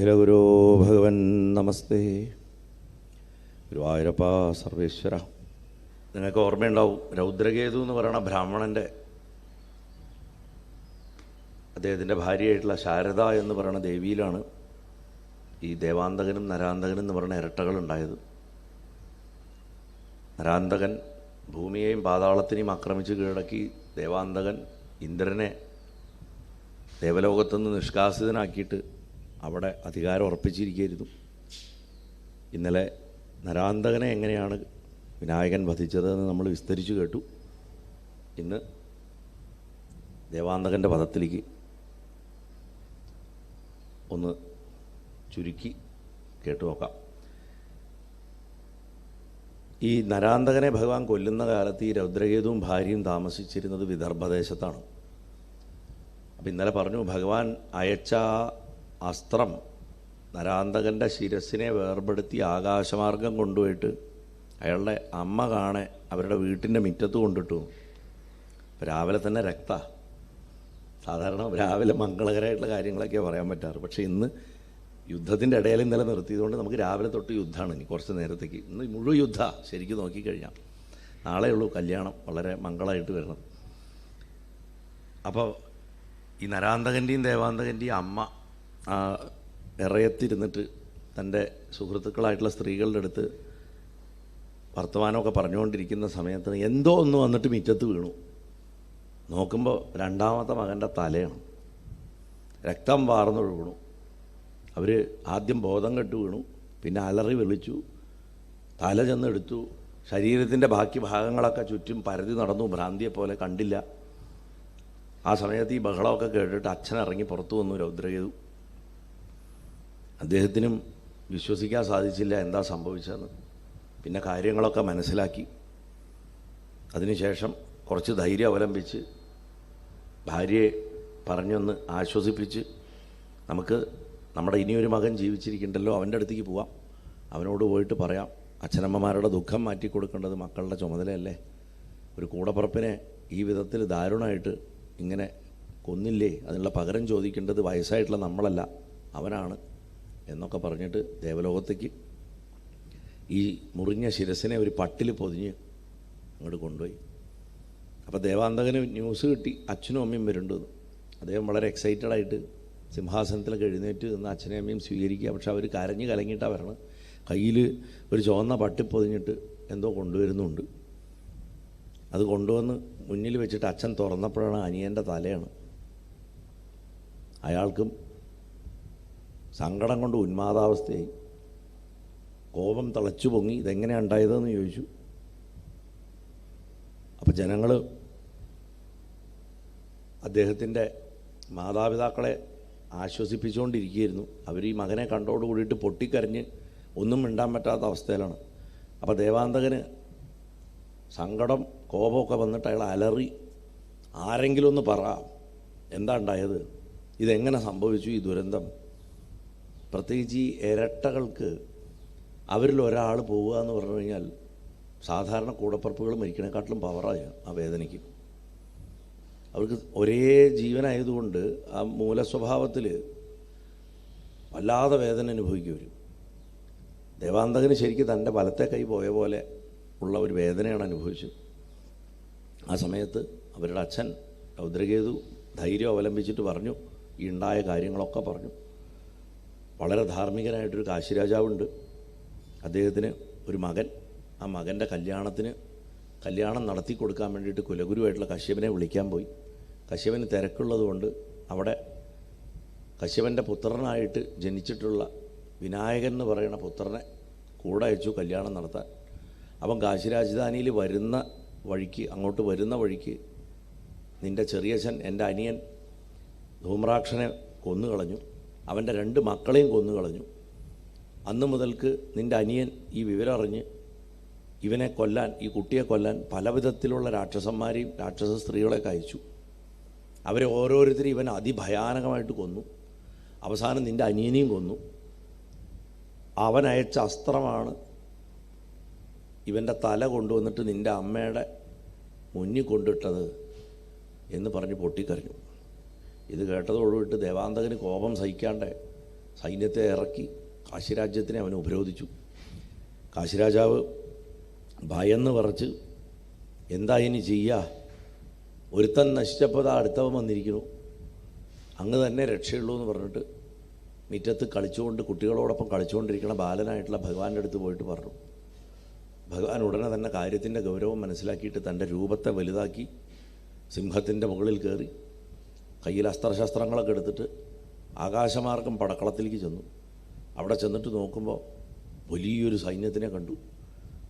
അഖിലഗുരോ ഭഗവൻ നമസ്തേ. ഗുരുവായൂരപ്പ സർവേശ്വര. നിങ്ങൾക്ക് ഓർമ്മയുണ്ടാവും, രൗദ്രകേതു എന്ന് പറയുന്ന ബ്രാഹ്മണൻ്റെ അദ്ദേഹത്തിൻ്റെ ഭാര്യയായിട്ടുള്ള ശാരദ എന്ന് പറയുന്ന ദേവിയിലാണ് ഈ ദേവാന്തകനും നരാന്തകനും എന്ന് പറയുന്ന ഇരട്ടകളുണ്ടായത്. നരാന്തകൻ ഭൂമിയെയും പാതാളത്തിനെയും ആക്രമിച്ച് കീഴടക്കി ദേവാന്തകൻ ഇന്ദ്രനെ ദേവലോകത്തുനിന്ന് നിഷ്കാസിതനാക്കിയിട്ട് അവിടെ അധികാരം ഉറപ്പിച്ചിരിക്കുകയായിരുന്നു. ഇന്നലെ നരാന്തകനെ എങ്ങനെയാണ് വിനായകൻ വധിച്ചതെന്ന് നമ്മൾ വിസ്തരിച്ചു കേട്ടു. ഇന്ന് ദേവാന്തകൻ്റെ പദത്തിലേക്ക് ഒന്ന് ചുരുക്കി കേട്ടു നോക്കാം. ഈ നരാന്തകനെ ഭഗവാൻ കൊല്ലുന്ന കാലത്ത് ഈ രൗദ്രകേതുവും ഭാര്യയും താമസിച്ചിരുന്നത് വിദർഭദേശത്താണ്. അപ്പം ഇന്നലെ പറഞ്ഞു, ഭഗവാൻ അയച്ച അസ്ത്രം നരാന്തകൻ്റെ ശിരസിനെ വേർപെടുത്തി ആകാശമാർഗം കൊണ്ടുപോയിട്ട് അയാളുടെ അമ്മ കാണെ അവരുടെ വീട്ടിൻ്റെ മുറ്റത്ത് കൊണ്ടിട്ടു. രാവിലെ തന്നെ സാധാരണ രാവിലെ മംഗളകരമായിട്ടുള്ള കാര്യങ്ങളൊക്കെയാണ് പറയാൻ പറ്റാറ്. പക്ഷേ ഇന്ന് യുദ്ധത്തിൻ്റെ ഇടയിൽ ഇന്നലെ നിർത്തിയതുകൊണ്ട് നമുക്ക് രാവിലെ തൊട്ട് യുദ്ധമാണ്. ഇനി കുറച്ച് നേരത്തേക്ക് ഇന്ന് മുഴുവൻ യുദ്ധമാണ്. ശരിക്കും നോക്കിക്കഴിഞ്ഞാൽ നാളെ ഉള്ളൂ കല്യാണം, വളരെ മംഗളമായിട്ട് വരണം. അപ്പോൾ ഈ നരാന്തകൻ്റെയും ദേവാന്തകൻ്റെയും അമ്മ ഇറയത്തിരുന്നിട്ട് തൻ്റെ സുഹൃത്തുക്കളായിട്ടുള്ള സ്ത്രീകളുടെ അടുത്ത് വർത്തമാനമൊക്കെ പറഞ്ഞുകൊണ്ടിരിക്കുന്ന സമയത്ത് എന്തോ ഒന്ന് വന്നിട്ട് മുറ്റത്ത് വീണു. നോക്കുമ്പോൾ രണ്ടാമത്തെ മകൻ്റെ തലയാണ്. രക്തം വാർന്നൊഴുകണു. അവർ ആദ്യം ബോധം കെട്ട് വീണു, പിന്നെ അലറി വിളിച്ചു, തല ചെന്നെടുത്തു. ശരീരത്തിൻ്റെ ബാക്കി ഭാഗങ്ങളൊക്കെ ചുറ്റും പരതി നടന്നു, ഭ്രാന്തിയെപ്പോലെ കണ്ടില്ല. ആ സമയത്ത് ഈ ബഹളമൊക്കെ കേട്ടിട്ട് അച്ഛൻ ഇറങ്ങി പുറത്തു വന്നു, രൗദ്രകേതു. അദ്ദേഹത്തിനും വിശ്വസിക്കാൻ സാധിച്ചില്ല എന്താ സംഭവിച്ചതെന്ന്. പിന്നെ കാര്യങ്ങളൊക്കെ മനസ്സിലാക്കി. അതിനുശേഷം കുറച്ച് ധൈര്യം അവലംബിച്ച് ഭാര്യയെ പറഞ്ഞൊന്ന് ആശ്വസിപ്പിച്ച്, നമുക്ക് നമ്മുടെ ഇനിയൊരു മകൻ ജീവിച്ചിരിക്കണ്ടല്ലോ, അവൻ്റെ അടുത്തേക്ക് പോവാം, അവനോട് പോയിട്ട് പറയാം, അച്ഛനമ്മമാരുടെ ദുഃഖം മാറ്റിക്കൊടുക്കേണ്ടത് മക്കളുടെ ചുമതലയല്ലേ, ഒരു കൂടപ്പുറപ്പിനെ ഈ വിധത്തിൽ ദാരുണമായിട്ട് ഇങ്ങനെ കൊന്നില്ലേ, അതിനുള്ള പകരം ചോദിക്കേണ്ടത് വയസ്സായിട്ടുള്ള നമ്മളല്ല, അവനാണ് എന്നൊക്കെ പറഞ്ഞിട്ട് ദേവലോകത്തേക്ക് ഈ മുറിഞ്ഞ ശിരസിനെ ഒരു പട്ടിൽ പൊതിഞ്ഞ് അങ്ങോട്ട് കൊണ്ടുപോയി. അപ്പോൾ ദേവാന്തകന് ന്യൂസ് കിട്ടി, അച്ഛനും അമ്മയും വരുന്നുണ്ടെന്ന്. അദ്ദേഹം വളരെ എക്സൈറ്റഡായിട്ട് സിംഹാസനത്തിലൊക്കെ എഴുന്നേറ്റ് നിന്ന് അച്ഛനെയും അമ്മയും സ്വീകരിക്കുക. പക്ഷെ അവർ കരഞ്ഞ് കലങ്ങിയിട്ടാണ് വരണം. കയ്യിൽ ഒരു ചുവന്ന പട്ടി പൊതിഞ്ഞിട്ട് എന്തോ കൊണ്ടുവരുന്നുണ്ട്. അത് കൊണ്ടുവന്ന് മുന്നിൽ വെച്ചിട്ട് അച്ഛൻ തുറന്നപ്പോഴാണ് അനിയൻ്റെ തലയാണ്. അയാൾക്കും സങ്കടം കൊണ്ട് ഉന്മാദാവസ്ഥയായി. കോപം തിളച്ചു പൊങ്ങി. ഇതെങ്ങനെയാണ് ഉണ്ടായതെന്ന് ചോദിച്ചു. അപ്പോൾ ജനങ്ങൾ അദ്ദേഹത്തിൻ്റെ മാതാപിതാക്കളെ ആശ്വസിപ്പിച്ചുകൊണ്ടിരിക്കുകയായിരുന്നു. അവർ ഈ മകനെ കണ്ടോട് കൂടിയിട്ട് പൊട്ടിക്കരഞ്ഞ് ഒന്നും മിണ്ടാൻ പറ്റാത്ത അവസ്ഥയിലാണ്. അപ്പോൾ ദേവാന്തകന് സങ്കടം കോപമൊക്കെ വന്നിട്ട് അയാൾ അലറി, ആരെങ്കിലും ഒന്ന് പറ, എന്താ ഉണ്ടായത്, ഇതെങ്ങനെ സംഭവിച്ചു ഈ ദുരന്തം. പ്രത്യേകിച്ച് ഈ ഇരട്ടകൾക്ക് അവരിൽ ഒരാൾ പോവുക എന്ന് പറഞ്ഞു കഴിഞ്ഞാൽ സാധാരണ കൂടപ്പറപ്പുകൾ മരിക്കണേക്കാട്ടിലും പവറായ ആ വേദനയ്ക്ക്. അവർക്ക് ഒരേ ജീവനായതുകൊണ്ട് ആ മൂലസ്വഭാവത്തിൽ വല്ലാതെ വേദന അനുഭവിക്കും അവർ. ദേവാന്തകന് ശരിക്കും തൻ്റെ വലത്തെ കൈ പോയ പോലെ ഉള്ള ഒരു വേദനയാണ് അനുഭവിച്ചത്. ആ സമയത്ത് അവരുടെ അച്ഛൻ രൗദ്രകേതു ധൈര്യം അവലംബിച്ചിട്ട് പറഞ്ഞു, ഈ ഉണ്ടായ കാര്യങ്ങളൊക്കെ പറഞ്ഞു. വളരെ ധാർമ്മികനായിട്ടൊരു കാശിരാജാവുണ്ട്, അദ്ദേഹത്തിന് ഒരു മകൻ. ആ മകൻ്റെ കല്യാണം നടത്തി കൊടുക്കാൻ വേണ്ടിയിട്ട് കുലഗുരുവായിട്ടുള്ള കശ്യപനെ വിളിക്കാൻ പോയി. കശ്യപന് തിരക്കുള്ളതുകൊണ്ട് അവിടെ കശ്യപൻ്റെ പുത്രനായിട്ട് ജനിച്ചിട്ടുള്ള വിനായകൻ എന്ന് പറയുന്ന പുത്രനെ കൂടെ അയച്ചു കല്യാണം നടത്താൻ. അപ്പം കാശി രാജധാനിയിൽ അങ്ങോട്ട് വരുന്ന വഴിക്ക് നിൻ്റെ ചെറിയച്ഛൻ, എൻ്റെ അനിയൻ ധൂമ്രാക്ഷനെ കൊന്നുകളഞ്ഞു, അവൻ്റെ 2 മക്കളെയും കൊന്നുകളഞ്ഞു. അന്ന് മുതൽക്ക് നിൻ്റെ അനിയൻ ഈ വിവരം അറിഞ്ഞ് ഇവനെ കൊല്ലാൻ, ഈ കുട്ടിയെ കൊല്ലാൻ പല വിധത്തിലുള്ള രാക്ഷസന്മാരെയും രാക്ഷസ സ്ത്രീകളെയൊക്കെ അയച്ചു. അവരെ ഓരോരുത്തരും ഇവൻ അതിഭയാനകമായിട്ട് കൊന്നു. അവസാനം നിൻ്റെ അനിയനെയും കൊന്നു. അവൻ അയച്ച അസ്ത്രമാണ് ഇവൻ്റെ തല കൊണ്ടുവന്നിട്ട് നിൻ്റെ അമ്മയുടെ മുന്നിൽ കൊണ്ടിട്ടത് എന്ന് പറഞ്ഞ് പൊട്ടിക്കരഞ്ഞു. ഇത് കേട്ടതോടുകൂടി ദേവാന്തകന് കോപം സഹിക്കാണ്ട് സൈന്യത്തെ ഇറക്കി കാശിരാജ്യത്തിനെ അവൻ ഉപരോധിച്ചു. കാശിരാജാവ് ഭയന്ന് പറച്ച് എന്താ ഇനി ചെയ്യുക, ഒരുത്തൻ നശിച്ചപ്പോൾ അടുത്തവൻ വന്നിരിക്കുന്നു, അങ്ങ് തന്നെ രക്ഷയുള്ളൂ എന്ന് പറഞ്ഞിട്ട് മുറ്റത്ത് കളിച്ചുകൊണ്ട് കുട്ടികളോടൊപ്പം കളിച്ചുകൊണ്ടിരിക്കണ ബാലനായിട്ടുള്ള ഭഗവാന്റെ അടുത്ത് പോയിട്ട് പറഞ്ഞു. ഭഗവാൻ ഉടനെ തന്നെ കാര്യത്തിൻ്റെ ഗൗരവം മനസ്സിലാക്കിയിട്ട് തൻ്റെ രൂപത്തെ വലുതാക്കി സിംഹത്തിൻ്റെ മുകളിൽ കയറി കയ്യിൽ അസ്ത്രശസ്ത്രങ്ങളൊക്കെ എടുത്തിട്ട് ആകാശമാർഗം പടക്കളത്തിലേക്ക് ചെന്നു. അവിടെ ചെന്നിട്ട് നോക്കുമ്പോൾ വലിയൊരു സൈന്യത്തിനെ കണ്ടു.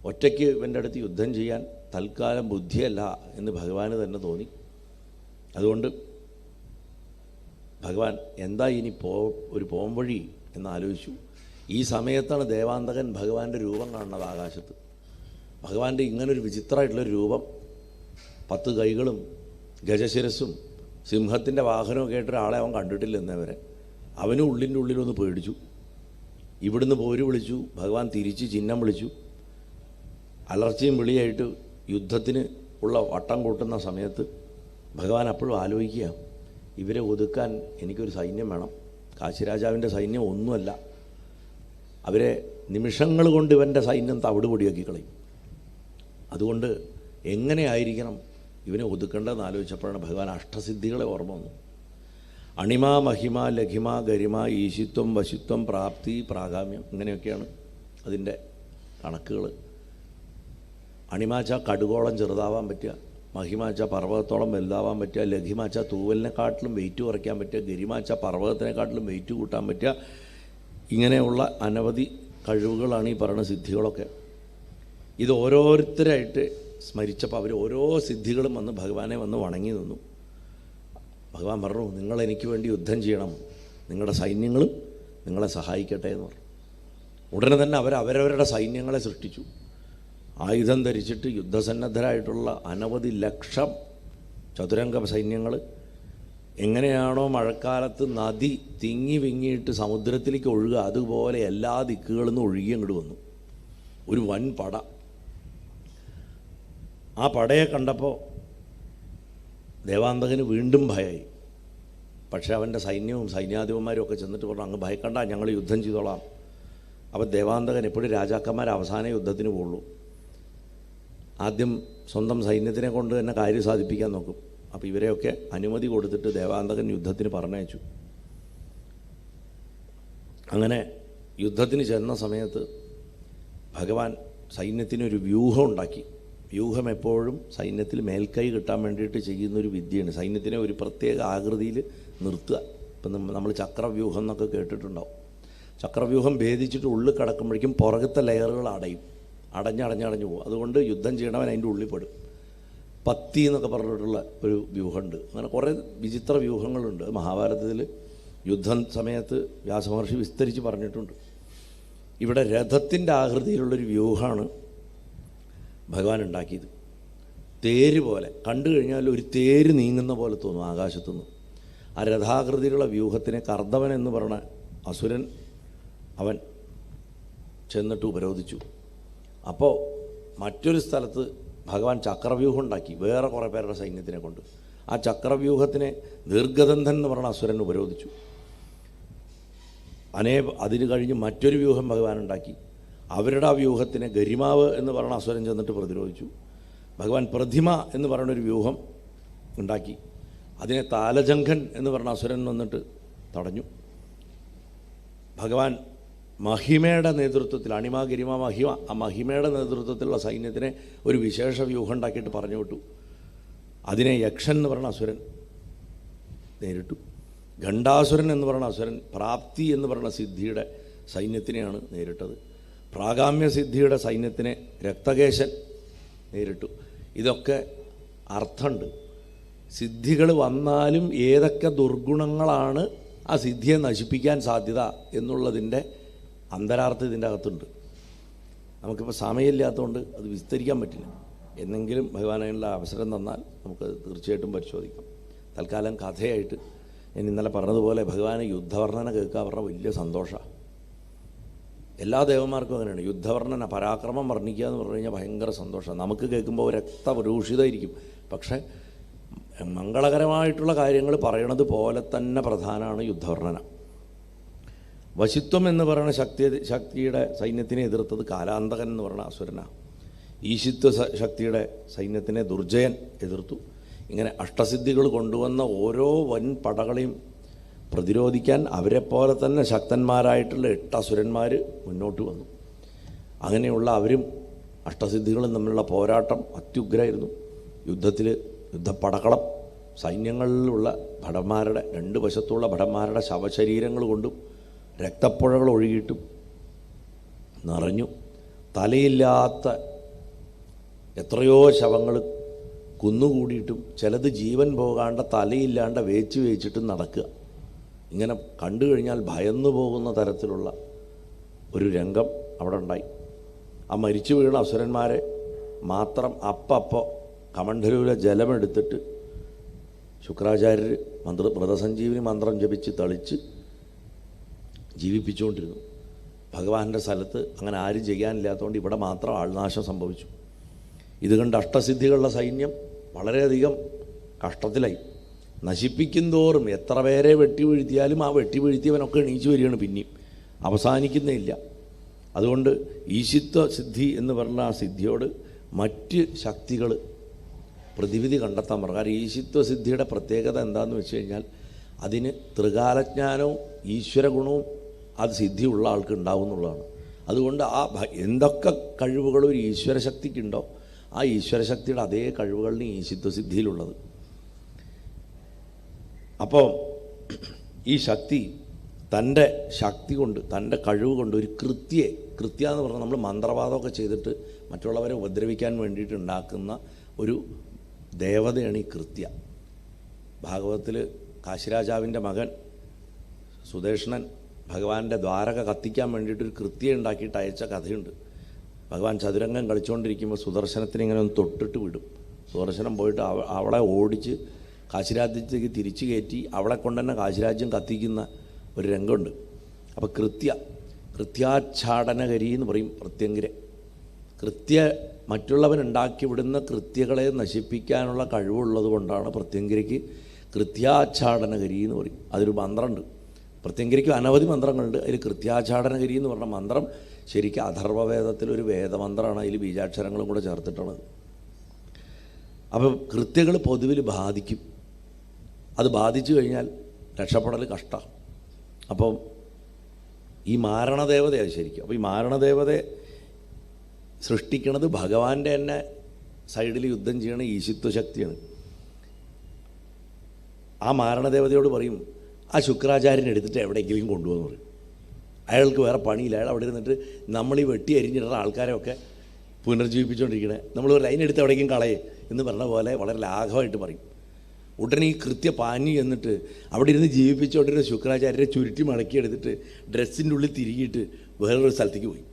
ഒറ്റയ്ക്ക് ഇവൻ്റെ അടുത്ത് യുദ്ധം ചെയ്യാൻ തൽക്കാലം ബുദ്ധിയല്ല എന്ന് ഭഗവാന് തന്നെ തോന്നി. അതുകൊണ്ട് ഭഗവാൻ എന്താ ഇനി ഒരു പോംവഴി എന്നാലോചിച്ചു. ഈ സമയത്താണ് ദേവാന്തകൻ ഭഗവാന്റെ രൂപം കാണുന്നത് ആകാശത്ത്. ഭഗവാന്റെ ഇങ്ങനൊരു വിചിത്രമായിട്ടുള്ളൊരു രൂപം, 10 കൈകളും ഗജശിരസ്സും സിംഹത്തിൻ്റെ വാഹനവും കേട്ടൊരാളെ അവൻ കണ്ടിട്ടില്ല എന്നവരെ. അവനും ഉള്ളിൻ്റെ ഉള്ളിലൊന്ന് പേടിച്ചു. ഇവിടുന്ന് പോര് വിളിച്ചു, ഭഗവാൻ തിരിച്ച് ചിഹ്നം വിളിച്ചു. അലർച്ചയും വിളിയായിട്ട് യുദ്ധത്തിന് ഉള്ള വട്ടം കൂട്ടുന്ന സമയത്ത് ഭഗവാൻ അപ്പോഴും ആലോചിക്കുക, ഇവരെ ഒതുക്കാൻ എനിക്കൊരു സൈന്യം വേണം. കാശിരാജാവിൻ്റെ സൈന്യം ഒന്നുമല്ല, അവരെ നിമിഷങ്ങൾ കൊണ്ട് ഇവൻ്റെ സൈന്യം തവിടുപൊടിയാക്കി കളയും. അതുകൊണ്ട് എങ്ങനെയായിരിക്കണം ഇവനെ ഒതുക്കേണ്ടതെന്ന് ആലോചിച്ചപ്പോഴാണ് ഭഗവാൻ അഷ്ടസിദ്ധികളെ ഓർമ്മ വന്നു. അണിമ, മഹിമ, ലഘിമ, ഗരിമ, ഈശിത്വം, വശിത്വം, പ്രാപ്തി, പ്രാഗാമ്യം, ഇങ്ങനെയൊക്കെയാണ് അതിൻ്റെ കണക്കുകൾ. അണിമാച്ച കടുകോളം ചെറുതാവാൻ പറ്റുക, മഹിമാച്ച പർവ്വതത്തോളം വലുതാവാൻ പറ്റുക, ലഘിമാച്ച തൂവലിനെക്കാട്ടിലും വെയിറ്റ് കുറയ്ക്കാൻ പറ്റുക, ഗരിമാച്ച പർവ്വതത്തിനെക്കാട്ടിലും വെയിറ്റ് കൂട്ടാൻ പറ്റുക. ഇങ്ങനെയുള്ള അനവധി കഴിവുകളാണ് ഈ പറയുന്ന സിദ്ധികളൊക്കെ. ഇത് ഓരോരുത്തരായിട്ട് സ്മരിച്ചപ്പോൾ അവർ ഓരോ സിദ്ധികളും വന്ന് ഭഗവാനെ വന്ന് വണങ്ങി നിന്നു. ഭഗവാൻ പറഞ്ഞു, നിങ്ങളെനിക്ക് വേണ്ടി യുദ്ധം ചെയ്യണം, നിങ്ങളുടെ സൈന്യങ്ങളും നിങ്ങളെ സഹായിക്കട്ടെ എന്ന് പറഞ്ഞു. ഉടനെ തന്നെ അവരവരുടെ സൈന്യങ്ങളെ സൃഷ്ടിച്ചു. ആയുധം ധരിച്ചിട്ട് യുദ്ധസന്നദ്ധരായിട്ടുള്ള അനവധി ലക്ഷം ചതുരംഗ സൈന്യങ്ങൾ. എങ്ങനെയാണോ മഴക്കാലത്ത് നദി തിങ്ങി വിങ്ങിയിട്ട് സമുദ്രത്തിലേക്ക് ഒഴുകുക, അതുപോലെ എല്ലാ ദിക്കുകളിൽ നിന്നും ഒഴുകി അങ്ങോട്ട് വന്നു ഒരു വൻ പട. ആ പടയെ കണ്ടപ്പോൾ ദേവാന്തകന് വീണ്ടും ഭയമായി. പക്ഷേ അവൻ്റെ സൈന്യവും സൈന്യാധിപന്മാരും ഒക്കെ ചെന്നിട്ട് പറഞ്ഞു, അങ്ങ് ഭയക്കണ്ട, ഞങ്ങൾ യുദ്ധം ചെയ്തോളാം. അപ്പോൾ ദേവാന്തകൻ എപ്പോഴും രാജാക്കന്മാർ അവസാന യുദ്ധത്തിന് പോകുള്ളൂ. ആദ്യം സ്വന്തം സൈന്യത്തിനെ കൊണ്ട് തന്നെ കാര്യം സാധിപ്പിക്കാൻ നോക്കും. അപ്പോൾ ഇവരെയൊക്കെ അനുമതി കൊടുത്തിട്ട് ദേവാന്തകൻ യുദ്ധത്തിന് പറഞ്ഞയച്ചു. അങ്ങനെ യുദ്ധത്തിന് ചെന്ന സമയത്ത് ഭഗവാൻ സൈന്യത്തിനൊരു വ്യൂഹം ഉണ്ടാക്കി. വ്യൂഹം എപ്പോഴും സൈന്യത്തിൽ മേൽക്കൈ കിട്ടാൻ വേണ്ടിയിട്ട് ചെയ്യുന്നൊരു വിദ്യയാണ്. സൈന്യത്തിനെ ഒരു പ്രത്യേക ആകൃതിയിൽ നിർത്തുക. ഇപ്പം നമ്മൾ ചക്രവ്യൂഹം എന്നൊക്കെ കേട്ടിട്ടുണ്ടാവും. ചക്രവ്യൂഹം ഭേദിച്ചിട്ട് ഉള്ളിൽ കിടക്കുമ്പോഴേക്കും പുറകത്തെ ലെയറുകൾ അടഞ്ഞടഞ്ഞു പോകും. അതുകൊണ്ട് യുദ്ധം ചെയ്യണവൻ അതിൻ്റെ ഉള്ളിൽ പെടും. പത്തി എന്നൊക്കെ പറഞ്ഞിട്ടുള്ള ഒരു വ്യൂഹമുണ്ട്. അങ്ങനെ കുറേ വിചിത്ര വ്യൂഹങ്ങളുണ്ട്. മഹാഭാരതത്തിൽ യുദ്ധം സമയത്ത് വ്യാസമഹർഷി വിസ്തരിച്ച് പറഞ്ഞിട്ടുണ്ട്. ഇവിടെ രഥത്തിൻ്റെ ആകൃതിയിലുള്ളൊരു വ്യൂഹമാണ് ഭഗവാൻ ഉണ്ടാക്കിയത്. തേര് പോലെ കണ്ടു കഴിഞ്ഞാൽ ഒരു തേര് നീങ്ങുന്ന പോലെ തോന്നും ആകാശത്തുനിന്ന്. ആ രഥാകൃതിയിലുള്ള വ്യൂഹത്തിനെ കർദവൻ എന്ന് പറഞ്ഞ അസുരൻ അവൻ ചെന്നിട്ട് ഉപരോധിച്ചു. അപ്പോൾ മറ്റൊരു സ്ഥലത്ത് ഭഗവാൻ ചക്രവ്യൂഹം ഉണ്ടാക്കി വേറെ കുറേ പേരുടെ സൈന്യത്തിനെ കൊണ്ട്. ആ ചക്രവ്യൂഹത്തിനെ ദീർഘദന്തൻ എന്ന് പറഞ്ഞ അസുരൻ ഉപരോധിച്ചു. അതിന് കഴിഞ്ഞ് മറ്റൊരു വ്യൂഹം ഭഗവാൻ ഉണ്ടാക്കി. അവരുടെ ആ വ്യൂഹത്തിനെ ഗരിമാവ് എന്ന് പറഞ്ഞ അസുരൻ ചെന്നിട്ട് പ്രതിരോധിച്ചു. ഭഗവാൻ പ്രതിമ എന്ന് പറയുന്നൊരു വ്യൂഹം ഉണ്ടാക്കി. അതിനെ താലജംഘൻ എന്ന് പറഞ്ഞ അസുരൻ വന്നിട്ട് തടഞ്ഞു. ഭഗവാൻ മഹിമയുടെ നേതൃത്വത്തിൽ, അണിമ, ഗരിമ, മഹിമ, ആ മഹിമയുടെ നേതൃത്വത്തിലുള്ള സൈന്യത്തിനെ ഒരു വിശേഷ വ്യൂഹം ഉണ്ടാക്കിയിട്ട് പറഞ്ഞു വിട്ടു. അതിനെ യക്ഷൻ എന്ന് പറഞ്ഞ അസുരൻ നേരിട്ടു. ഖണ്ഡാസുരൻ എന്ന് പറയുന്ന അസുരൻ പ്രാപ്തി എന്ന് പറയുന്ന സിദ്ധിയുടെ സൈന്യത്തിനെയാണ് നേരിട്ടത്. പ്രാഗാമ്യ സിദ്ധിയുടെ സൈന്യത്തിനെ രക്തകേശൻ നേരിട്ടു. ഇതൊക്കെ അർത്ഥമുണ്ട്. സിദ്ധികൾ വന്നാലും ഏതൊക്കെ ദുർഗുണങ്ങളാണ് ആ സിദ്ധിയെ നശിപ്പിക്കാൻ സാധ്യത എന്നുള്ളതിൻ്റെ അന്തരാർത്ഥം ഇതിൻ്റെ അകത്തുണ്ട്. നമുക്കിപ്പോൾ സമയമില്ലാത്തതുകൊണ്ട് അത് വിസ്തരിക്കാൻ പറ്റില്ല. എന്നെങ്കിലും ഭഗവാനുള്ള അവസരം തന്നാൽ നമുക്ക് തീർച്ചയായിട്ടും പരിശോധിക്കാം. തൽക്കാലം കഥയായിട്ട് ഞാൻ ഇന്നലെ പറഞ്ഞതുപോലെ ഭഗവാന് യുദ്ധവർണ്ണന കേൾക്കുക പറഞ്ഞാൽ വലിയ സന്തോഷമാണ്. എല്ലാ ദേവന്മാർക്കും അങ്ങനെയാണ്. യുദ്ധവർണ്ണന, പരാക്രമം വർണ്ണിക്കുക എന്ന് പറഞ്ഞു കഴിഞ്ഞാൽ ഭയങ്കര സന്തോഷമാണ്. നമുക്ക് കേൾക്കുമ്പോൾ രക്തപരൂഷിതമായിരിക്കും. പക്ഷേ മംഗളകരമായിട്ടുള്ള കാര്യങ്ങൾ പറയണത് പോലെ തന്നെ പ്രധാനമാണ് യുദ്ധവർണ്ണന. വശിത്വം എന്ന് പറയുന്ന ശക്തിയുടെ സൈന്യത്തിനെ എതിർത്തത് കാലാന്തകൻ എന്ന് പറയുന്ന അസുരനാണ്. ഈശിത്വ ശക്തിയുടെ സൈന്യത്തിനെ ദുർജയൻ എതിർത്തു. ഇങ്ങനെ അഷ്ടസിദ്ധികൾ കൊണ്ടുവന്ന ഓരോ വൻ പടകളെയും പ്രതിരോധിക്കാൻ അവരെപ്പോലെ തന്നെ ശക്തന്മാരായിട്ടുള്ള 8 അസുരന്മാർ മുന്നോട്ട് വന്നു. അങ്ങനെയുള്ള അവരും അഷ്ടസിദ്ധികളും തമ്മിലുള്ള പോരാട്ടം അത്യുഗ്രമായിരുന്നു. യുദ്ധപ്പടക്കളം സൈന്യങ്ങളിലുള്ള ഭടന്മാരുടെ 2 വശത്തുള്ള ഭടന്മാരുടെ ശവശരീരങ്ങൾ കൊണ്ടും രക്തപ്പുഴകൾ ഒഴുകിയിട്ടും നിറഞ്ഞു. തലയില്ലാത്ത എത്രയോ ശവങ്ങൾ കുന്നുകൂടിയിട്ടും ചിലത് ജീവൻ പോകാണ്ട് തലയില്ലാണ്ട് വേച്ചിട്ടും നടക്കുക. ഇങ്ങനെ കണ്ടു കഴിഞ്ഞാൽ ഭയന്നു പോകുന്ന തരത്തിലുള്ള ഒരു രംഗം അവിടെ ഉണ്ടായി. ആ മരിച്ചു വീണ അസുരന്മാരെ മാത്രം അപ്പപ്പോൾ കമണ്ഡലൂരെ ജലമെടുത്തിട്ട് ശുക്രാചാര്യർ വ്രതസഞ്ജീവിനി മന്ത്രം ജപിച്ച് തളിച്ച് ജീവിപ്പിച്ചുകൊണ്ടിരുന്നു. ഭഗവാന്റെ സ്ഥലത്ത് അങ്ങനെ ആരും ചെയ്യാനില്ലാത്തതുകൊണ്ട് ഇവിടെ മാത്രം ആൾനാശം സംഭവിച്ചു. ഇത് കണ്ട് അഷ്ടസിദ്ധികളുടെ സൈന്യം വളരെയധികം കഷ്ടത്തിലായി. നശിപ്പിക്കും തോറും എത്ര പേരെ വെട്ടിവീഴ്ത്തിയാലും ആ വെട്ടിവീഴ്ത്തിയവനൊക്കെ എണീച്ചു വരികയാണ്, പിന്നെയും അവസാനിക്കുന്നില്ല. അതുകൊണ്ട് ഈശിത്വ സിദ്ധി എന്ന് പറഞ്ഞ ആ സിദ്ധിയോട് മറ്റ് ശക്തികൾ പ്രതിവിധി കണ്ടെത്താൻ പറഞ്ഞു. കാരണം ഈശിത്വ സിദ്ധിയുടെ പ്രത്യേകത എന്താണെന്ന് വെച്ച് കഴിഞ്ഞാൽ അതിന് ത്രികാലജ്ഞാനവും ഈശ്വരഗുണവും അത് സിദ്ധിയുള്ള ആൾക്ക് ഉണ്ടാവും എന്നുള്ളതാണ്. അതുകൊണ്ട് എന്തൊക്കെ കഴിവുകൾ ഒരു ഈശ്വരശക്തിക്കുണ്ടോ ആ ഈശ്വരശക്തിയുടെ അതേ കഴിവുകളിന് ഈശിത്വ സിദ്ധിയിലുള്ളത്. അപ്പോൾ ഈ ശക്തി തൻ്റെ ശക്തി കൊണ്ട് തൻ്റെ കഴിവ് കൊണ്ട് ഒരു കൃത്യ എന്ന് പറഞ്ഞാൽ നമ്മൾ മന്ത്രവാദമൊക്കെ ചെയ്തിട്ട് മറ്റുള്ളവരെ ഉപദ്രവിക്കാൻ വേണ്ടിയിട്ട് ഉണ്ടാക്കുന്ന ഒരു ദേവതയാണ് ഈ കൃത്യ. ഭാഗവതത്തിൽ കാശിരാജാവിൻ്റെ മകൻ സുദേഷ്ണൻ ഭഗവാന്റെ ദ്വാരക കത്തിക്കാൻ വേണ്ടിയിട്ടൊരു കൃത്യ ഉണ്ടാക്കിയിട്ട് അയച്ച കഥയുണ്ട്. ഭഗവാൻ ചതുരംഗം കളിച്ചുകൊണ്ടിരിക്കുമ്പോൾ സുദർശനത്തിന് ഇങ്ങനെ ഒന്ന് തൊട്ടിട്ട് വിടും. സുദർശനം പോയിട്ട് അവളെ ഓടിച്ച് കാശിരാജ്യത്തേക്ക് തിരിച്ചു കയറ്റി അവളെ കൊണ്ട് തന്നെ കാശിരാജ്യം കത്തിക്കുന്ന ഒരു രംഗമുണ്ട്. അപ്പോൾ കൃത്യാച്ഛാടനകരി എന്ന് പറയും പ്രത്യങ്കിര. മറ്റുള്ളവനുണ്ടാക്കി വിടുന്ന കൃത്യകളെ നശിപ്പിക്കാനുള്ള കഴിവുള്ളത് കൊണ്ടാണ് പ്രത്യങ്കിരയ്ക്ക് കൃത്യാച്ഛാടനകരി എന്ന് പറയും. അതൊരു മന്ത്രമുണ്ട്. പ്രത്യങ്കിരയ്ക്ക് അനവധി മന്ത്രങ്ങളുണ്ട്. അതിൽ കൃത്യാച്ഛാടനകരി എന്ന് പറഞ്ഞ മന്ത്രം ശരിക്കും അഥർവവേദത്തിലൊരു വേദമന്ത്രമാണ്. അതിൽ ബീജാക്ഷരങ്ങളും കൂടെ ചേർത്തിട്ടുള്ളത്. അപ്പം കൃത്യങ്ങൾ പൊതുവിൽ ബാധിക്കും. അത് ബാധിച്ചു കഴിഞ്ഞാൽ രക്ഷപ്പെടൽ കഷ്ടമാണ്. അപ്പം ഈ മാരണദേവതയാണ് ശരിക്കും. അപ്പോൾ ഈ മാരണദേവതയെ സൃഷ്ടിക്കുന്നത് ഭഗവാന്റെ തന്നെ സൈഡിൽ യുദ്ധം ചെയ്യണ ഈശിത്വ ശക്തിയാണ്. ആ മാരണദേവതയോട് പറയും ആ ശുക്രാചാര്യനെ എടുത്തിട്ട് എവിടെയെങ്കിലും കൊണ്ടുപോകുന്നു പറയും. അയാൾക്ക് വേറെ പണിയില്ല. അയാൾ അവിടെ ഇരുന്നിട്ട് നമ്മൾ ഈ വെട്ടി അരിഞ്ഞിടുന്ന ആൾക്കാരെയൊക്കെ പുനർജീവിപ്പിച്ചുകൊണ്ടിരിക്കണേ, നമ്മൾ ഒരു ലൈൻ എടുത്ത് എവിടേക്കും കളയേ എന്ന് പറഞ്ഞ പോലെ വളരെ ലാഘവമായിട്ട് പറയും. ഉടനെ ഈ കൃത്യ പാഞ്ഞു എന്നിട്ട് അവിടെ ഇരുന്ന് ജീവിപ്പിച്ചുകൊണ്ടിരുന്ന ശുക്രാചാര്യരെ ചുരുട്ടി മടക്കിയെടുത്തിട്ട് ഡ്രസ്സിൻ്റെ ഉള്ളിൽ തിരികിയിട്ട് വേറൊരു സ്ഥലത്തേക്ക് പോയി.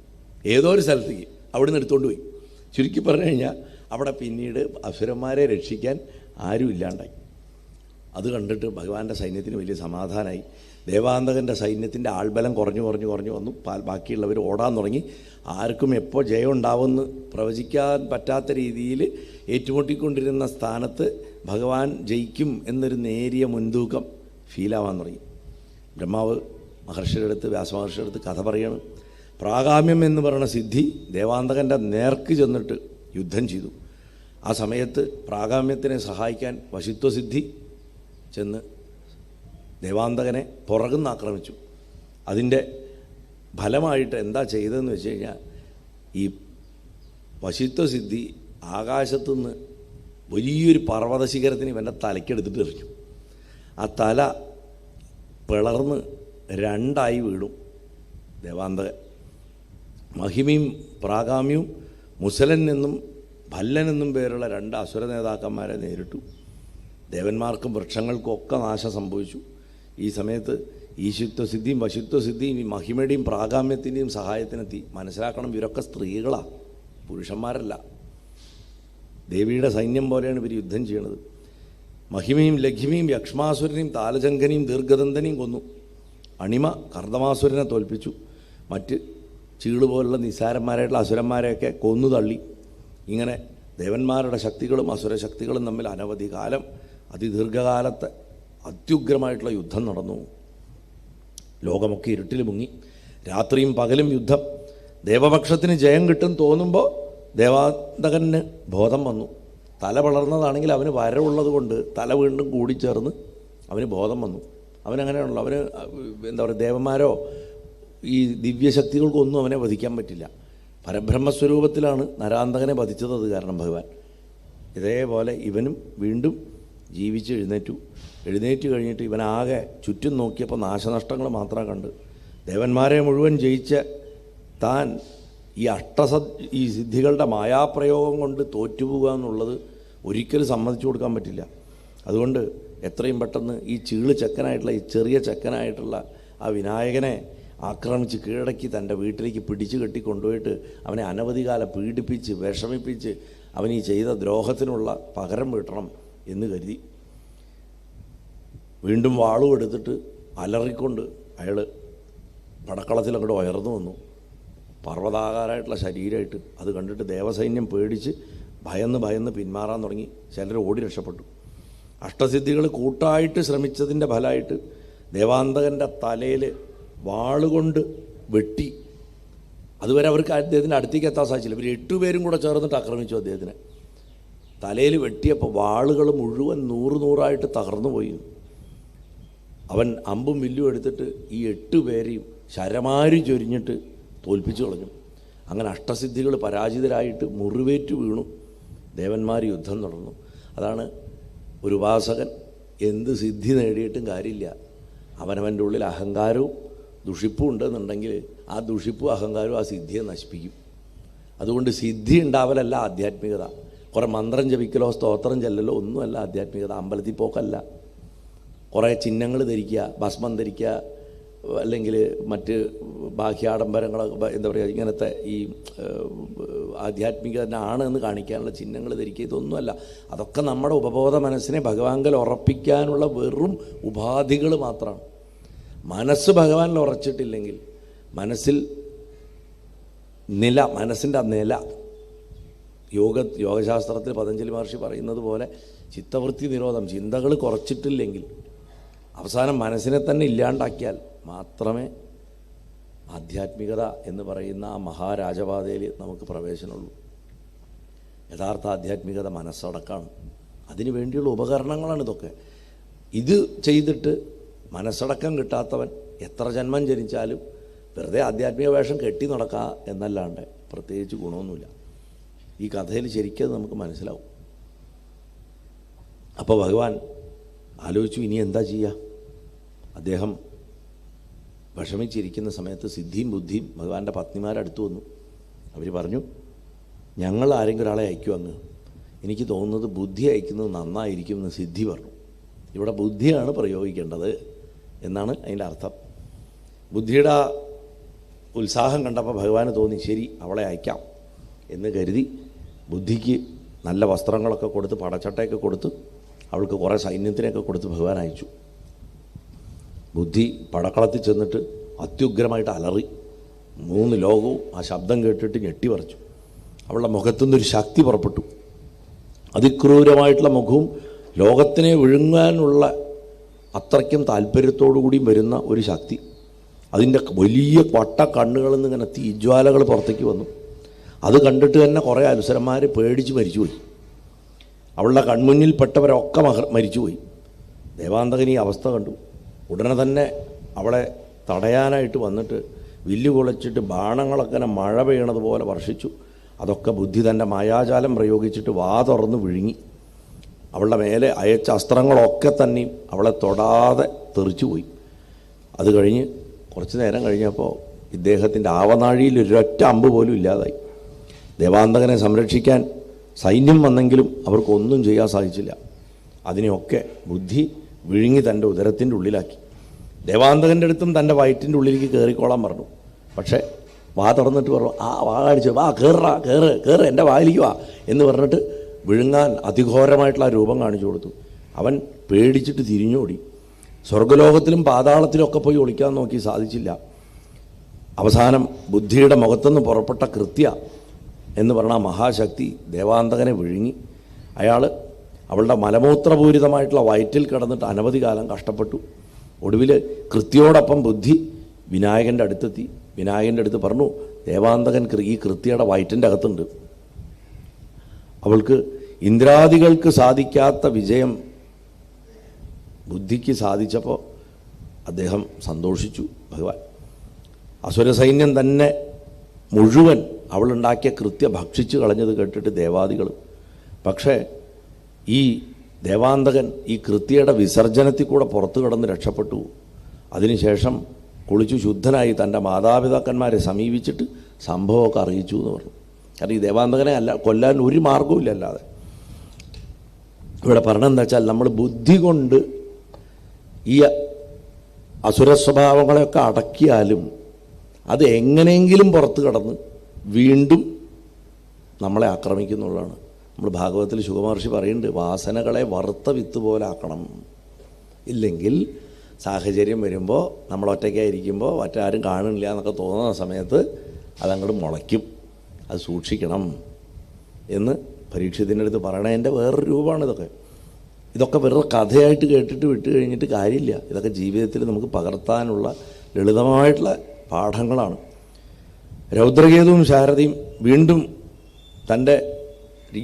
ഏതോ ഒരു സ്ഥലത്തേക്ക് അവിടെ നിന്ന് എടുത്തുകൊണ്ട് പോയി. ചുരുക്കി പറഞ്ഞു കഴിഞ്ഞാൽ അവിടെ പിന്നീട് അസുരന്മാരെ രക്ഷിക്കാൻ ആരും ഇല്ലാണ്ടായി. അത് കണ്ടിട്ട് ഭഗവാന്റെ സൈന്യത്തിന് വലിയ സമാധാനമായി. ദേവാന്തകൻ്റെ സൈന്യത്തിൻ്റെ ആൾബലം കുറഞ്ഞു വന്നു. ബാക്കിയുള്ളവർ ഓടാൻ തുടങ്ങി. ആർക്കും എപ്പോൾ ജയം ഉണ്ടാവുമെന്ന് പ്രവചിക്കാൻ പറ്റാത്ത രീതിയിൽ ഏറ്റുമുട്ടിക്കൊണ്ടിരുന്ന സ്ഥാനത്ത് ഭഗവാൻ ജയിക്കും എന്നൊരു നേരിയ മുൻതൂക്കം ഫീലാവാൻ തുടങ്ങി. ബ്രഹ്മാവ് മഹർഷിയുടെ വ്യാസമഹർഷിയുടെ അടുത്ത് കഥ പറയാണ്. പ്രാകാമ്യം എന്ന് പറയുന്ന സിദ്ധി ദേവാന്തകൻ്റെ നേർക്ക് ചെന്നിട്ട് യുദ്ധം ചെയ്തു. ആ സമയത്ത് പ്രാകാമ്യത്തിനെ സഹായിക്കാൻ വശിത്വസിദ്ധി ചെന്ന് ദേവാന്തകനെ പുറകുന്ന് ആക്രമിച്ചു. അതിൻ്റെ ഫലമായിട്ട് എന്താ ചെയ്തതെന്ന് വെച്ച് കഴിഞ്ഞാൽ ഈ വശിത്വസിദ്ധി ആകാശത്തുനിന്ന് വലിയൊരു പർവ്വതശിഖരത്തിന് ഇവൻ്റെ തലയ്ക്കെടുത്തിട്ട് എറിഞ്ഞു. ആ തല പിളർന്ന് 2ആയി വീടും. ദേവാന്തകൻ മഹിമയും പ്രാകാമ്യവും മുസലൻ എന്നും ഭല്ലൻ എന്നും പേരുള്ള 2 അസുര നേതാക്കന്മാരെ നേരിട്ടു. ദേവന്മാർക്കും വൃക്ഷങ്ങൾക്കും ഒക്കെ നാശം സംഭവിച്ചു. ഈ സമയത്ത് ഈശിത്വസിദ്ധിയും വശിത്വസിദ്ധിയും ഈ മഹിമയുടെയും പ്രാകാമ്യത്തിൻ്റെയും സഹായത്തിനെത്തി. മനസ്സിലാക്കണം, ഇവരൊക്കെ സ്ത്രീകളാണ്, പുരുഷന്മാരല്ല. ദേവിയുടെ സൈന്യം പോലെയാണ് ഇവർ യുദ്ധം ചെയ്യണത്. മഹിമയും ലഘിമയും യക്ഷ്മാസുരനെയും താലജങ്കനെയും ദീർഘദന്തനെയും കൊന്നു. അണിമ കർദമാസുരനെ തോൽപ്പിച്ചു. മറ്റ് ചീളുപോലുള്ള നിസ്സാരന്മാരായിട്ടുള്ള അസുരന്മാരെയൊക്കെ കൊന്നു തള്ളി. ഇങ്ങനെ ദേവന്മാരുടെ ശക്തികളും അസുരശക്തികളും തമ്മിൽ അനവധി കാലം അതിദീർഘകാലത്തെ അത്യുഗ്രമായിട്ടുള്ള യുദ്ധം നടന്നു. ലോകമൊക്കെ ഇരുട്ടിൽ മുങ്ങി. രാത്രിയും പകലും യുദ്ധം. ദേവപക്ഷത്തിന് ജയം കിട്ടും തോന്നുമ്പോൾ ദേവാന്തകന് ബോധം വന്നു. തല വളർന്നതാണെങ്കിൽ അവന് വരവുള്ളത് കൊണ്ട് തല വീണ്ടും കൂടിച്ചേർന്ന് അവന് ബോധം വന്നു. അവനങ്ങനെയാണല്ലോ, അവന് എന്താ പറയുക, ദേവന്മാരോ ഈ ദിവ്യശക്തികൾക്കൊന്നും അവനെ വധിക്കാൻ പറ്റില്ല. പരബ്രഹ്മസ്വരൂപത്തിലാണ് നരാന്തകനെ വധിച്ചത്. അത് കാരണം ഭഗവാൻ ഇതേപോലെ ഇവനും വീണ്ടും ജീവിച്ച് എഴുന്നേറ്റ് കഴിഞ്ഞിട്ട് ഇവനാകെ ചുറ്റും നോക്കിയപ്പോൾ നാശനഷ്ടങ്ങൾ മാത്രം കണ്ട്. ദേവന്മാരെ മുഴുവൻ ജയിച്ച താൻ ഈ സിദ്ധികളുടെ മായാപ്രയോഗം കൊണ്ട് തോറ്റുപോകുക എന്നുള്ളത് ഒരിക്കലും സമ്മതിച്ചു കൊടുക്കാൻ പറ്റില്ല. അതുകൊണ്ട് എത്രയും പെട്ടെന്ന് ഈ ചെറിയ ചെക്കനായിട്ടുള്ള ആ വിനായകനെ ആക്രമിച്ച് കീഴടക്കി തൻ്റെ വീട്ടിലേക്ക് പിടിച്ചു കെട്ടി കൊണ്ടുപോയിട്ട് അവനെ അനവധി കാലം പീഡിപ്പിച്ച് വിഷമിപ്പിച്ച് അവൻ ഈ ചെയ്ത ദ്രോഹത്തിനുള്ള പകരം വീട്ടണം എന്ന് കരുതി. വീണ്ടും വാളും എടുത്തിട്ട് അലറിക്കൊണ്ട് അയാൾ പടക്കളത്തിൽ അങ്ങോട്ട് ഉയർന്നു വന്നു. പർവ്വതാകാരമായിട്ടുള്ള ശരീരമായിട്ട്. അത് കണ്ടിട്ട് ദേവസൈന്യം പേടിച്ച് ഭയന്ന് പിന്മാറാൻ തുടങ്ങി. ചിലർ ഓടി രക്ഷപ്പെട്ടു. അഷ്ടസിദ്ധികൾ കൂട്ടായിട്ട് ശ്രമിച്ചതിൻ്റെ ഫലമായിട്ട് ദേവാന്തകൻ്റെ തലയിൽ വാളുകൊണ്ട് വെട്ടി. അതുവരെ അവർക്ക് അദ്ദേഹത്തിൻ്റെ അടുത്തേക്ക് എത്താൻ സാധിച്ചില്ല. ഇവർ 8 പേരും കൂടെ ചേർന്നിട്ട് ആക്രമിച്ചു അദ്ദേഹത്തിനെ. തലയിൽ വെട്ടിയപ്പോൾ വാളുകൾ മുഴുവൻ 100 തകർന്നു പോയി. അവൻ അമ്പും വില്ലും എടുത്തിട്ട് ഈ 8 പേരെയും ശരമാരി ചൊരിഞ്ഞിട്ട് തോൽപ്പിച്ചു കളഞ്ഞു. അങ്ങനെ അഷ്ടസിദ്ധികൾ പരാജിതരായിട്ട് മുറിവേറ്റു വീണു. ദേവന്മാർ യുദ്ധം തുടർന്നു. അതാണ് ഒരു ഉപാസകൻ എന്ത് സിദ്ധി നേടിയിട്ടും കാര്യമില്ല. അവനവൻ്റെ ഉള്ളിൽ അഹങ്കാരവും ദുഷിപ്പും ഉണ്ടെന്നുണ്ടെങ്കിൽ ആ ദുഷിപ്പും അഹങ്കാരവും ആ സിദ്ധിയെ നശിപ്പിക്കും. അതുകൊണ്ട് സിദ്ധി ഉണ്ടാവലല്ല ആധ്യാത്മികത. കുറേ മന്ത്രം ജപിക്കലോ സ്തോത്രം ചെല്ലലോ ഒന്നുമല്ല ആധ്യാത്മികത. അമ്പലത്തിൽ പോക്കല്ല. കുറേ ചിഹ്നങ്ങൾ ധരിക്കുക, ഭസ്മം ധരിക്കുക, അല്ലെങ്കിൽ മറ്റ് ബാഹ്യാഡംബരങ്ങൾ, എന്താ പറയുക, ഇങ്ങനത്തെ ഈ ആധ്യാത്മികത ആണ് എന്ന് കാണിക്കാനുള്ള ചിഹ്നങ്ങൾ ധരിക്കുക, ഇതൊന്നുമല്ല. അതൊക്കെ നമ്മുടെ ഉപബോധ മനസ്സിനെ ഭഗവാനിൽ ഉറപ്പിക്കാനുള്ള വെറും ഉപാധികൾ മാത്രമാണ്. മനസ്സ് ഭഗവാനിൽ ഉറച്ചിട്ടില്ലെങ്കിൽ മനസ്സിൽ മനസ്സിൻ്റെ നില യോഗശാസ്ത്രത്തിൽ പതഞ്ജലി മഹർഷി പറയുന്നത് പോലെ ചിത്തവൃത്തി നിരോധം, ചിന്തകൾ കുറച്ചിട്ടില്ലെങ്കിൽ അവസാനം മനസ്സിനെ തന്നെ ഇല്ലാണ്ടാക്കിയാൽ മാത്രമേ ആധ്യാത്മികത എന്ന് പറയുന്ന ആ മഹാരാജപാതയിൽ നമുക്ക് പ്രവേശനമുള്ളൂ. യഥാർത്ഥ ആധ്യാത്മികത മനസ്സടക്കാണ്. അതിനു വേണ്ടിയുള്ള ഉപകരണങ്ങളാണ് ഇതൊക്കെ. ഇത് ചെയ്തിട്ട് മനസ്സടക്കം കിട്ടാത്തവൻ എത്ര ജന്മം ജനിച്ചാലും വെറുതെ ആധ്യാത്മിക വേഷം കെട്ടി നടക്കുക എന്നല്ലാണ്ട് പ്രത്യേകിച്ച് ഗുണമൊന്നുമില്ല. ഈ കഥയിൽ ശരിക്കും നമുക്ക് മനസ്സിലാവും. അപ്പോൾ ഭഗവാൻ ആലോചിച്ചു, ഇനി എന്താ ചെയ്യുക? അദ്ദേഹം വിഷമിച്ചിരിക്കുന്ന സമയത്ത് സിദ്ധിയും ബുദ്ധിയും ഭഗവാന്റെ പത്നിമാരടുത്തു വന്നു. അവർ പറഞ്ഞു, ഞങ്ങൾ ആരെങ്കിലും ഒരാളെ അയക്കും അങ്ങ്. എനിക്ക് തോന്നുന്നത് ബുദ്ധി അയക്കുന്നത് നന്നായിരിക്കും എന്ന് സിദ്ധി പറഞ്ഞു. ഇവിടെ ബുദ്ധിയാണ് പ്രയോഗിക്കേണ്ടത് എന്നാണ് അതിൻ്റെ അർത്ഥം. ബുദ്ധിയുടെ ഉത്സാഹം കണ്ടപ്പോൾ ഭഗവാന് തോന്നി, ശരി അവളെ അയക്കാം എന്ന് കരുതി ബുദ്ധിക്ക് നല്ല വസ്ത്രങ്ങളൊക്കെ കൊടുത്ത് പടച്ചട്ടയൊക്കെ കൊടുത്ത് അവൾക്ക് കുറേ സൈന്യത്തിനെയൊക്കെ കൊടുത്ത് ഭഗവാൻ അയച്ചു. ബുദ്ധി പടക്കളത്തിൽ ചെന്നിട്ട് അത്യുഗ്രമായിട്ട് അലറി. 3 ലോകവും ആ ശബ്ദം കേട്ടിട്ട് ഞെട്ടിവറച്ചു. അവളുടെ മുഖത്തുനിന്നൊരു ശക്തി പുറപ്പെട്ടു. അതിക്രൂരമായിട്ടുള്ള മുഖവും ലോകത്തിനെ വിഴുങ്ങാനുള്ള അത്രയ്ക്കും താല്പര്യത്തോടുകൂടിയും വരുന്ന ഒരു ശക്തി. അതിൻ്റെ വലിയ വട്ട കണ്ണുകളിൽ നിന്ന് ഇങ്ങനെ തീജ്വാലകൾ പുറത്തേക്ക് വന്നു. അത് കണ്ടിട്ട് തന്നെ കുറേ അലുസരന്മാർ പേടിച്ച് മരിച്ചുപോയി. അവളുടെ കൺമുന്നിൽപ്പെട്ടവരൊക്കെ മരിച്ചുപോയി. ദേവാന്തകൻ ഈ അവസ്ഥ കണ്ടു. ഉടനെ തന്നെ അവളെ തടയാനായിട്ട് വന്നിട്ട് വില്ല് കുളച്ചിട്ട് ബാണങ്ങളൊക്കെ മഴ പെയ്യണത് പോലെ വർഷിച്ചു. അതൊക്കെ ബുദ്ധി തൻ്റെ മായാജാലം പ്രയോഗിച്ചിട്ട് വാ തുറന്ന് വിഴുങ്ങി. അവളുടെ മേലെ അയച്ച അസ്ത്രങ്ങളൊക്കെ തന്നെയും അവളെ തൊടാതെ തെറിച്ചുപോയി. അത് കഴിഞ്ഞ് കുറച്ച് നേരം കഴിഞ്ഞപ്പോൾ ഇദ്ദേഹത്തിൻ്റെ ആവനാഴിയിൽ ഒരൊറ്റ അമ്പ് പോലും ഇല്ലാതായി. ദേവാന്തകനെ സംരക്ഷിക്കാൻ സൈന്യം വന്നെങ്കിലും അവർക്കൊന്നും ചെയ്യാൻ സാധിച്ചില്ല. അതിനെയൊക്കെ ബുദ്ധി വിഴുങ്ങി തൻ്റെ ഉദരത്തിൻ്റെ ഉള്ളിലാക്കി. ദേവാന്തകൻ്റെ അടുത്തും തൻ്റെ വയറ്റിൻ്റെ ഉള്ളിലേക്ക് കയറിക്കോളാൻ പറഞ്ഞു. പക്ഷേ വാ തുറന്നിട്ട് പറഞ്ഞു, ആ വാ കാണിച്ചു, വാ കയറ് എൻ്റെ വായിലേക്ക് വാ എന്ന് പറഞ്ഞിട്ട് വിഴുങ്ങാൻ അതിഘോരമായിട്ടുള്ള ആ രൂപം കാണിച്ചു കൊടുത്തു. അവൻ പേടിച്ചിട്ട് തിരിഞ്ഞോടി. സ്വർഗലോകത്തിലും പാതാളത്തിലും ഒക്കെ പോയി ഒളിക്കാൻ നോക്കി, സാധിച്ചില്ല. അവസാനം ബുദ്ധിയുടെ മുഖത്തുനിന്ന് പുറപ്പെട്ട കൃത്യ എന്ന് പറഞ്ഞ മഹാശക്തി ദേവാന്തകനെ വിഴുങ്ങി. അയാൾ അവളുടെ മലമൂത്രപൂരിതമായിട്ടുള്ള വയറ്റിൽ കിടന്നിട്ട് അനവധി കാലം കഷ്ടപ്പെട്ടു. ഒടുവിൽ കൃത്യയോടൊപ്പം ബുദ്ധി വിനായകൻ്റെ അടുത്തെത്തി. വിനായകൻ്റെ അടുത്ത് പറഞ്ഞു, ദേവാന്തകൻ ഈ കൃത്യയുടെ വയറ്റിൻ്റെ അകത്തുണ്ട്. അവൾക്ക് ഇന്ദ്രാദികൾക്ക് സാധിക്കാത്ത വിജയം ബുദ്ധിക്ക് സാധിച്ചപ്പോൾ അദ്ദേഹം സന്തോഷിച്ചു. ഭഗവാൻ അസുരസൈന്യം തന്നെ മുഴുവൻ അവളുണ്ടാക്കിയ കൃത്യ ഭക്ഷിച്ചു കളഞ്ഞത് കേട്ടിട്ട് ദേവാദികൾ. പക്ഷേ ഈ ദേവാന്തകൻ ഈ കൃത്യയുടെ വിസർജനത്തിൽ കൂടെ പുറത്തു കടന്ന് രക്ഷപ്പെട്ടു. അതിനുശേഷം കുളിച്ചു ശുദ്ധനായി തൻ്റെ മാതാപിതാക്കന്മാരെ സമീപിച്ചിട്ട് സംഭവമൊക്കെ അറിയിച്ചു എന്ന് പറഞ്ഞു. കാരണം ഈ ദേവാന്തകനെ കൊല്ലാൻ ഒരു മാർഗവും ഇല്ല. അല്ലാതെ ഇവിടെ പറഞ്ഞതെന്താ വെച്ചാൽ, നമ്മൾ ബുദ്ധി കൊണ്ട് ഈ അസുരസ്വഭാവങ്ങളെയൊക്കെ അടക്കിയാലും അത് എങ്ങനെയെങ്കിലും പുറത്ത് കടന്ന് വീണ്ടും നമ്മളെ ആക്രമിക്കുന്നുള്ളതാണ്. നമ്മൾ ഭാഗവതത്തിൽ ശുഗമഹർഷി പറയുന്നുണ്ട്, വാസനകളെ വറുത്ത വിത്ത് പോലെ ആക്കണം. ഇല്ലെങ്കിൽ സാഹചര്യം വരുമ്പോൾ നമ്മൾ ഒറ്റയ്ക്കായിരിക്കുമ്പോൾ മറ്റാരും കാണില്ല എന്നൊക്കെ തോന്നുന്ന സമയത്ത് അതങ്ങോട്ട് മുളയ്ക്കും. അത് സൂക്ഷിക്കണം എന്ന് പരീക്ഷത്തിൻ്റെ അടുത്ത് പറയണതിൻ്റെ വേറൊരു രൂപമാണ് ഇതൊക്കെ. ഇതൊക്കെ വെറുതെ കഥയായിട്ട് കേട്ടിട്ട് വിട്ട് കഴിഞ്ഞിട്ട് കാര്യമില്ല. ഇതൊക്കെ ജീവിതത്തിൽ നമുക്ക് പകർത്താനുള്ള ലളിതമായിട്ടുള്ള പാഠങ്ങളാണ്. രൗദ്രകേതുവും ശാരദയും വീണ്ടും തൻ്റെ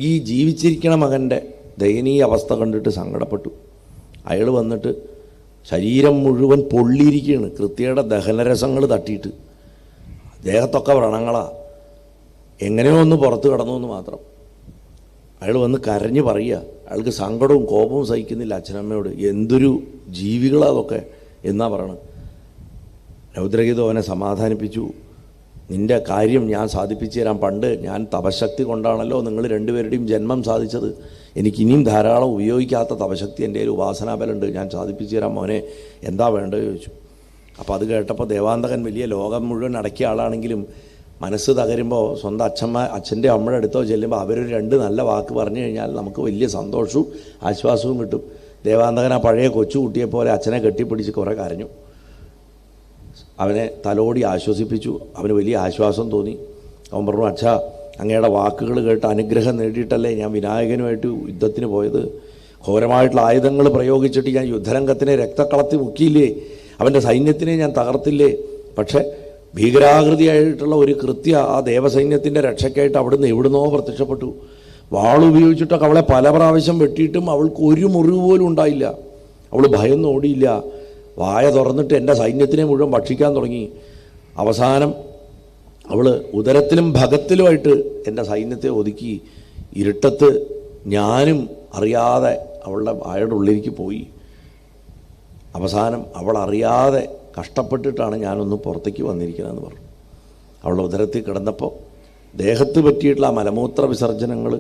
ഈ ജീവിച്ചിരിക്കണ മകൻ്റെ ദയനീയ അവസ്ഥ കണ്ടിട്ട് സങ്കടപ്പെട്ടു. അയാൾ വന്നിട്ട് ശരീരം മുഴുവൻ പൊള്ളിയിരിക്കുകയാണ്, കൃത്യയുടെ ദഹനരസങ്ങൾ തട്ടിയിട്ട്. ദേഹത്തൊക്കെ വ്രണങ്ങളാണ്. എങ്ങനെയോ ഒന്ന് പുറത്ത് കടന്നു എന്ന് മാത്രം. അയാൾ വന്ന് കരഞ്ഞ് പറയുക. അയാൾക്ക് സങ്കടവും കോപവും സഹിക്കുന്നില്ല അച്ഛനമ്മയോട്. എന്തൊരു ജീവികളതൊക്കെ എന്നാ പറയണത്. രൗദ്രഗീത അവനെ സമാധാനിപ്പിച്ചു. നിൻ്റെ കാര്യം ഞാൻ സാധിപ്പിച്ചു തരാം. പണ്ട് ഞാൻ തപശക്തി കൊണ്ടാണല്ലോ നിങ്ങൾ രണ്ടുപേരുടെയും ജന്മം സാധിച്ചത്. എനിക്കിനിയും ധാരാളം ഉപയോഗിക്കാത്ത തപശക്തി എൻ്റെ ഒരു ഉപാസനാബലുണ്ട്, ഞാൻ സാധിപ്പിച്ചു തരാം മോനെ, എന്താ വേണ്ടത് ചോദിച്ചു. അപ്പോൾ അത് കേട്ടപ്പോൾ ദേവാന്തകൻ വലിയ ലോകം മുഴുവൻ അടക്കിയ ആളാണെങ്കിലും മനസ്സ് തകരുമ്പോൾ സ്വന്തം അച്ഛൻ്റെ അമ്മയുടെ അടുത്തോ ചെല്ലുമ്പോൾ അവരൊരു രണ്ട് നല്ല വാക്ക് പറഞ്ഞു കഴിഞ്ഞാൽ നമുക്ക് വലിയ സന്തോഷവും ആശ്വാസവും കിട്ടും. ദേവാന്തകൻ ആ പഴയ കൊച്ചുകുട്ടിയെപ്പോലെ അച്ഛനെ കെട്ടിപ്പിടിച്ച് കുറേ കരഞ്ഞു. അവനെ തലോടി ആശ്വസിപ്പിച്ചു. അവന് വലിയ ആശ്വാസം തോന്നി. അവൻ പറഞ്ഞു, അച്ഛാ, അങ്ങയുടെ വാക്കുകൾ കേട്ട് അനുഗ്രഹം നേടിയിട്ടല്ലേ ഞാൻ വിനായകനുമായിട്ട് യുദ്ധത്തിന് പോയത്. ഘോരമായിട്ടുള്ള ആയുധങ്ങൾ പ്രയോഗിച്ചിട്ട് ഞാൻ യുദ്ധരംഗത്തിനെ രക്തക്കളത്തി മുക്കിയില്ലേ, അവൻ്റെ സൈന്യത്തിനെ ഞാൻ തകർത്തില്ലേ. പക്ഷേ ഭീകരാകൃതിയായിട്ടുള്ള ഒരു കൃത്യ ആ ദേവസൈന്യത്തിൻ്റെ രക്ഷയ്ക്കായിട്ട് അവിടുന്ന് എവിടുന്നോ പ്രത്യക്ഷപ്പെട്ടു. വാളുപയോഗിച്ചിട്ടൊക്കെ അവളെ പല പ്രാവശ്യം വെട്ടിയിട്ടും അവൾക്ക് ഒരു മുറിവ് പോലും ഉണ്ടായില്ല. അവൾ ഭയന്ന് ഓടിയില്ല. വായ തുറന്നിട്ട് എൻ്റെ സൈന്യത്തിനെ മുഴുവൻ ഭക്ഷിക്കാൻ തുടങ്ങി. അവസാനം അവൾ ഉദരത്തിലും ഭഗത്തിലുമായിട്ട് എൻ്റെ സൈന്യത്തെ ഒതുക്കി. ഇരുട്ടത്ത് ഞാനും അറിയാതെ അവളുടെ വായയുടെ ഉള്ളിലേക്ക് പോയി. അവസാനം അവൾ അറിയാതെ കഷ്ടപ്പെട്ടിട്ടാണ് ഞാനൊന്ന് പുറത്തേക്ക് വന്നിരിക്കുന്നതെന്ന് പറഞ്ഞു. അവളുടെ ഉദരത്തിൽ കിടന്നപ്പോൾ ദേഹത്ത് പറ്റിയിട്ടുള്ള ആ മലമൂത്ര വിസർജനങ്ങൾ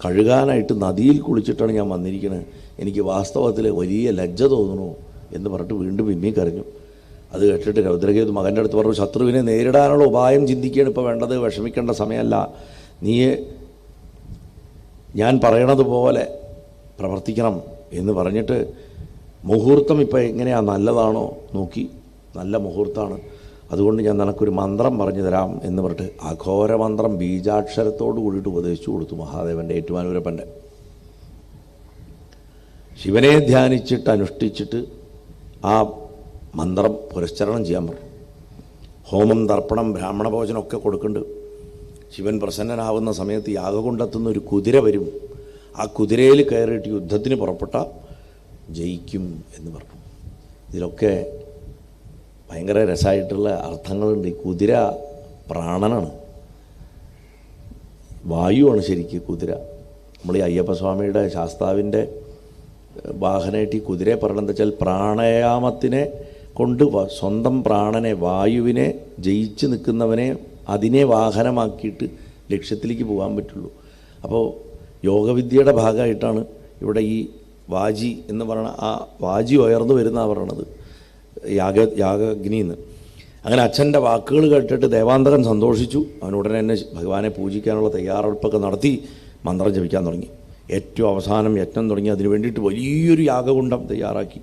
കഴുകാനായിട്ട് നദിയിൽ കുളിച്ചിട്ടാണ് ഞാൻ വന്നിരിക്കുന്നത്. എനിക്ക് വാസ്തവത്തിൽ വലിയ ലജ്ജ തോന്നുന്നു എന്ന് പറഞ്ഞിട്ട് വീണ്ടും പിന്നെയും കരഞ്ഞു. അത് കേട്ടിട്ട് രൗദ്രകേതു മകൻ്റെ അടുത്ത് പറഞ്ഞു, ശത്രുവിനെ നേരിടാനുള്ള ഉപായം ചിന്തിക്കുകയാണ് ഇപ്പോൾ വേണ്ടത്, വിഷമിക്കേണ്ട സമയമല്ല. നീ ഞാൻ പറയണത് പോലെ പ്രവർത്തിക്കണം എന്ന് പറഞ്ഞിട്ട് മുഹൂർത്തം ഇപ്പോൾ എങ്ങനെയാണ് നല്ലതാണോ നോക്കി, നല്ല മുഹൂർത്തമാണ്, അതുകൊണ്ട് ഞാൻ നിനക്കൊരു മന്ത്രം പറഞ്ഞു തരാം എന്ന് പറഞ്ഞിട്ട് അഘോര മന്ത്രം ബീജാക്ഷരത്തോട് കൂടിയിട്ട് ഉപദേശിച്ചു കൊടുത്തു മഹാദേവൻ്റെ ഏറ്റുമാനൂരപ്പൻ്റെ. ശിവനെ ധ്യാനിച്ചിട്ട് അനുഷ്ഠിച്ചിട്ട് ആ മന്ത്രം പുരസ്ചരണം ചെയ്യാൻ പറഞ്ഞു. ഹോമം, തർപ്പണം, ബ്രാഹ്മണ ഭോജനമൊക്കെ കൊടുക്കുന്നുണ്ട്. ശിവൻ പ്രസന്നനാവുന്ന സമയത്ത് യാഗകുണ്ടത്തുനിന്ന് ഒരു കുതിര വരും. ആ കുതിരയിൽ കയറിയിട്ട് യുദ്ധത്തിന് പുറപ്പെട്ട ജയിക്കും എന്ന് പറഞ്ഞു. ഇതിലൊക്കെ ഭയങ്കര രസമായിട്ടുള്ള അർത്ഥങ്ങളുണ്ട്. ഈ കുതിര പ്രാണനാണ്, വായുവാണ് ശരിക്കും കുതിര. നമ്മൾ ഈ അയ്യപ്പസ്വാമിയുടെ ശാസ്താവിൻ്റെ വാഹനമായിട്ട് ഈ കുതിരയെ പറയണമെന്ന് വെച്ചാൽ പ്രാണായാമത്തിനെ കൊണ്ട് സ്വന്തം പ്രാണനെ, വായുവിനെ ജയിച്ച് നിൽക്കുന്നവനെ അതിനെ വാഹനമാക്കിയിട്ട് ലക്ഷ്യത്തിലേക്ക് പോകാൻ പറ്റുള്ളൂ. അപ്പോൾ യോഗവിദ്യയുടെ ഭാഗമായിട്ടാണ് ഇവിടെ ഈ വാജി എന്ന് പറയുന്ന ആ വാജി ഉയർന്നു വരുന്നതാണ് പറയണത് യാഗാഗ്നിന്ന്. അങ്ങനെ അച്ഛൻ്റെ വാക്കുകൾ കേട്ടിട്ട് ദേവാന്തകൻ സന്തോഷിച്ചു. അവനുടനെ തന്നെ ഭഗവാനെ പൂജിക്കാനുള്ള തയ്യാറെടുപ്പൊക്കെ നടത്തി മന്ത്രം ജപിക്കാൻ തുടങ്ങി. ഏറ്റവും അവസാനം യജ്ഞം തുടങ്ങി. അതിനു വേണ്ടിയിട്ട് വലിയൊരു യാഗകുണ്ഡം തയ്യാറാക്കി.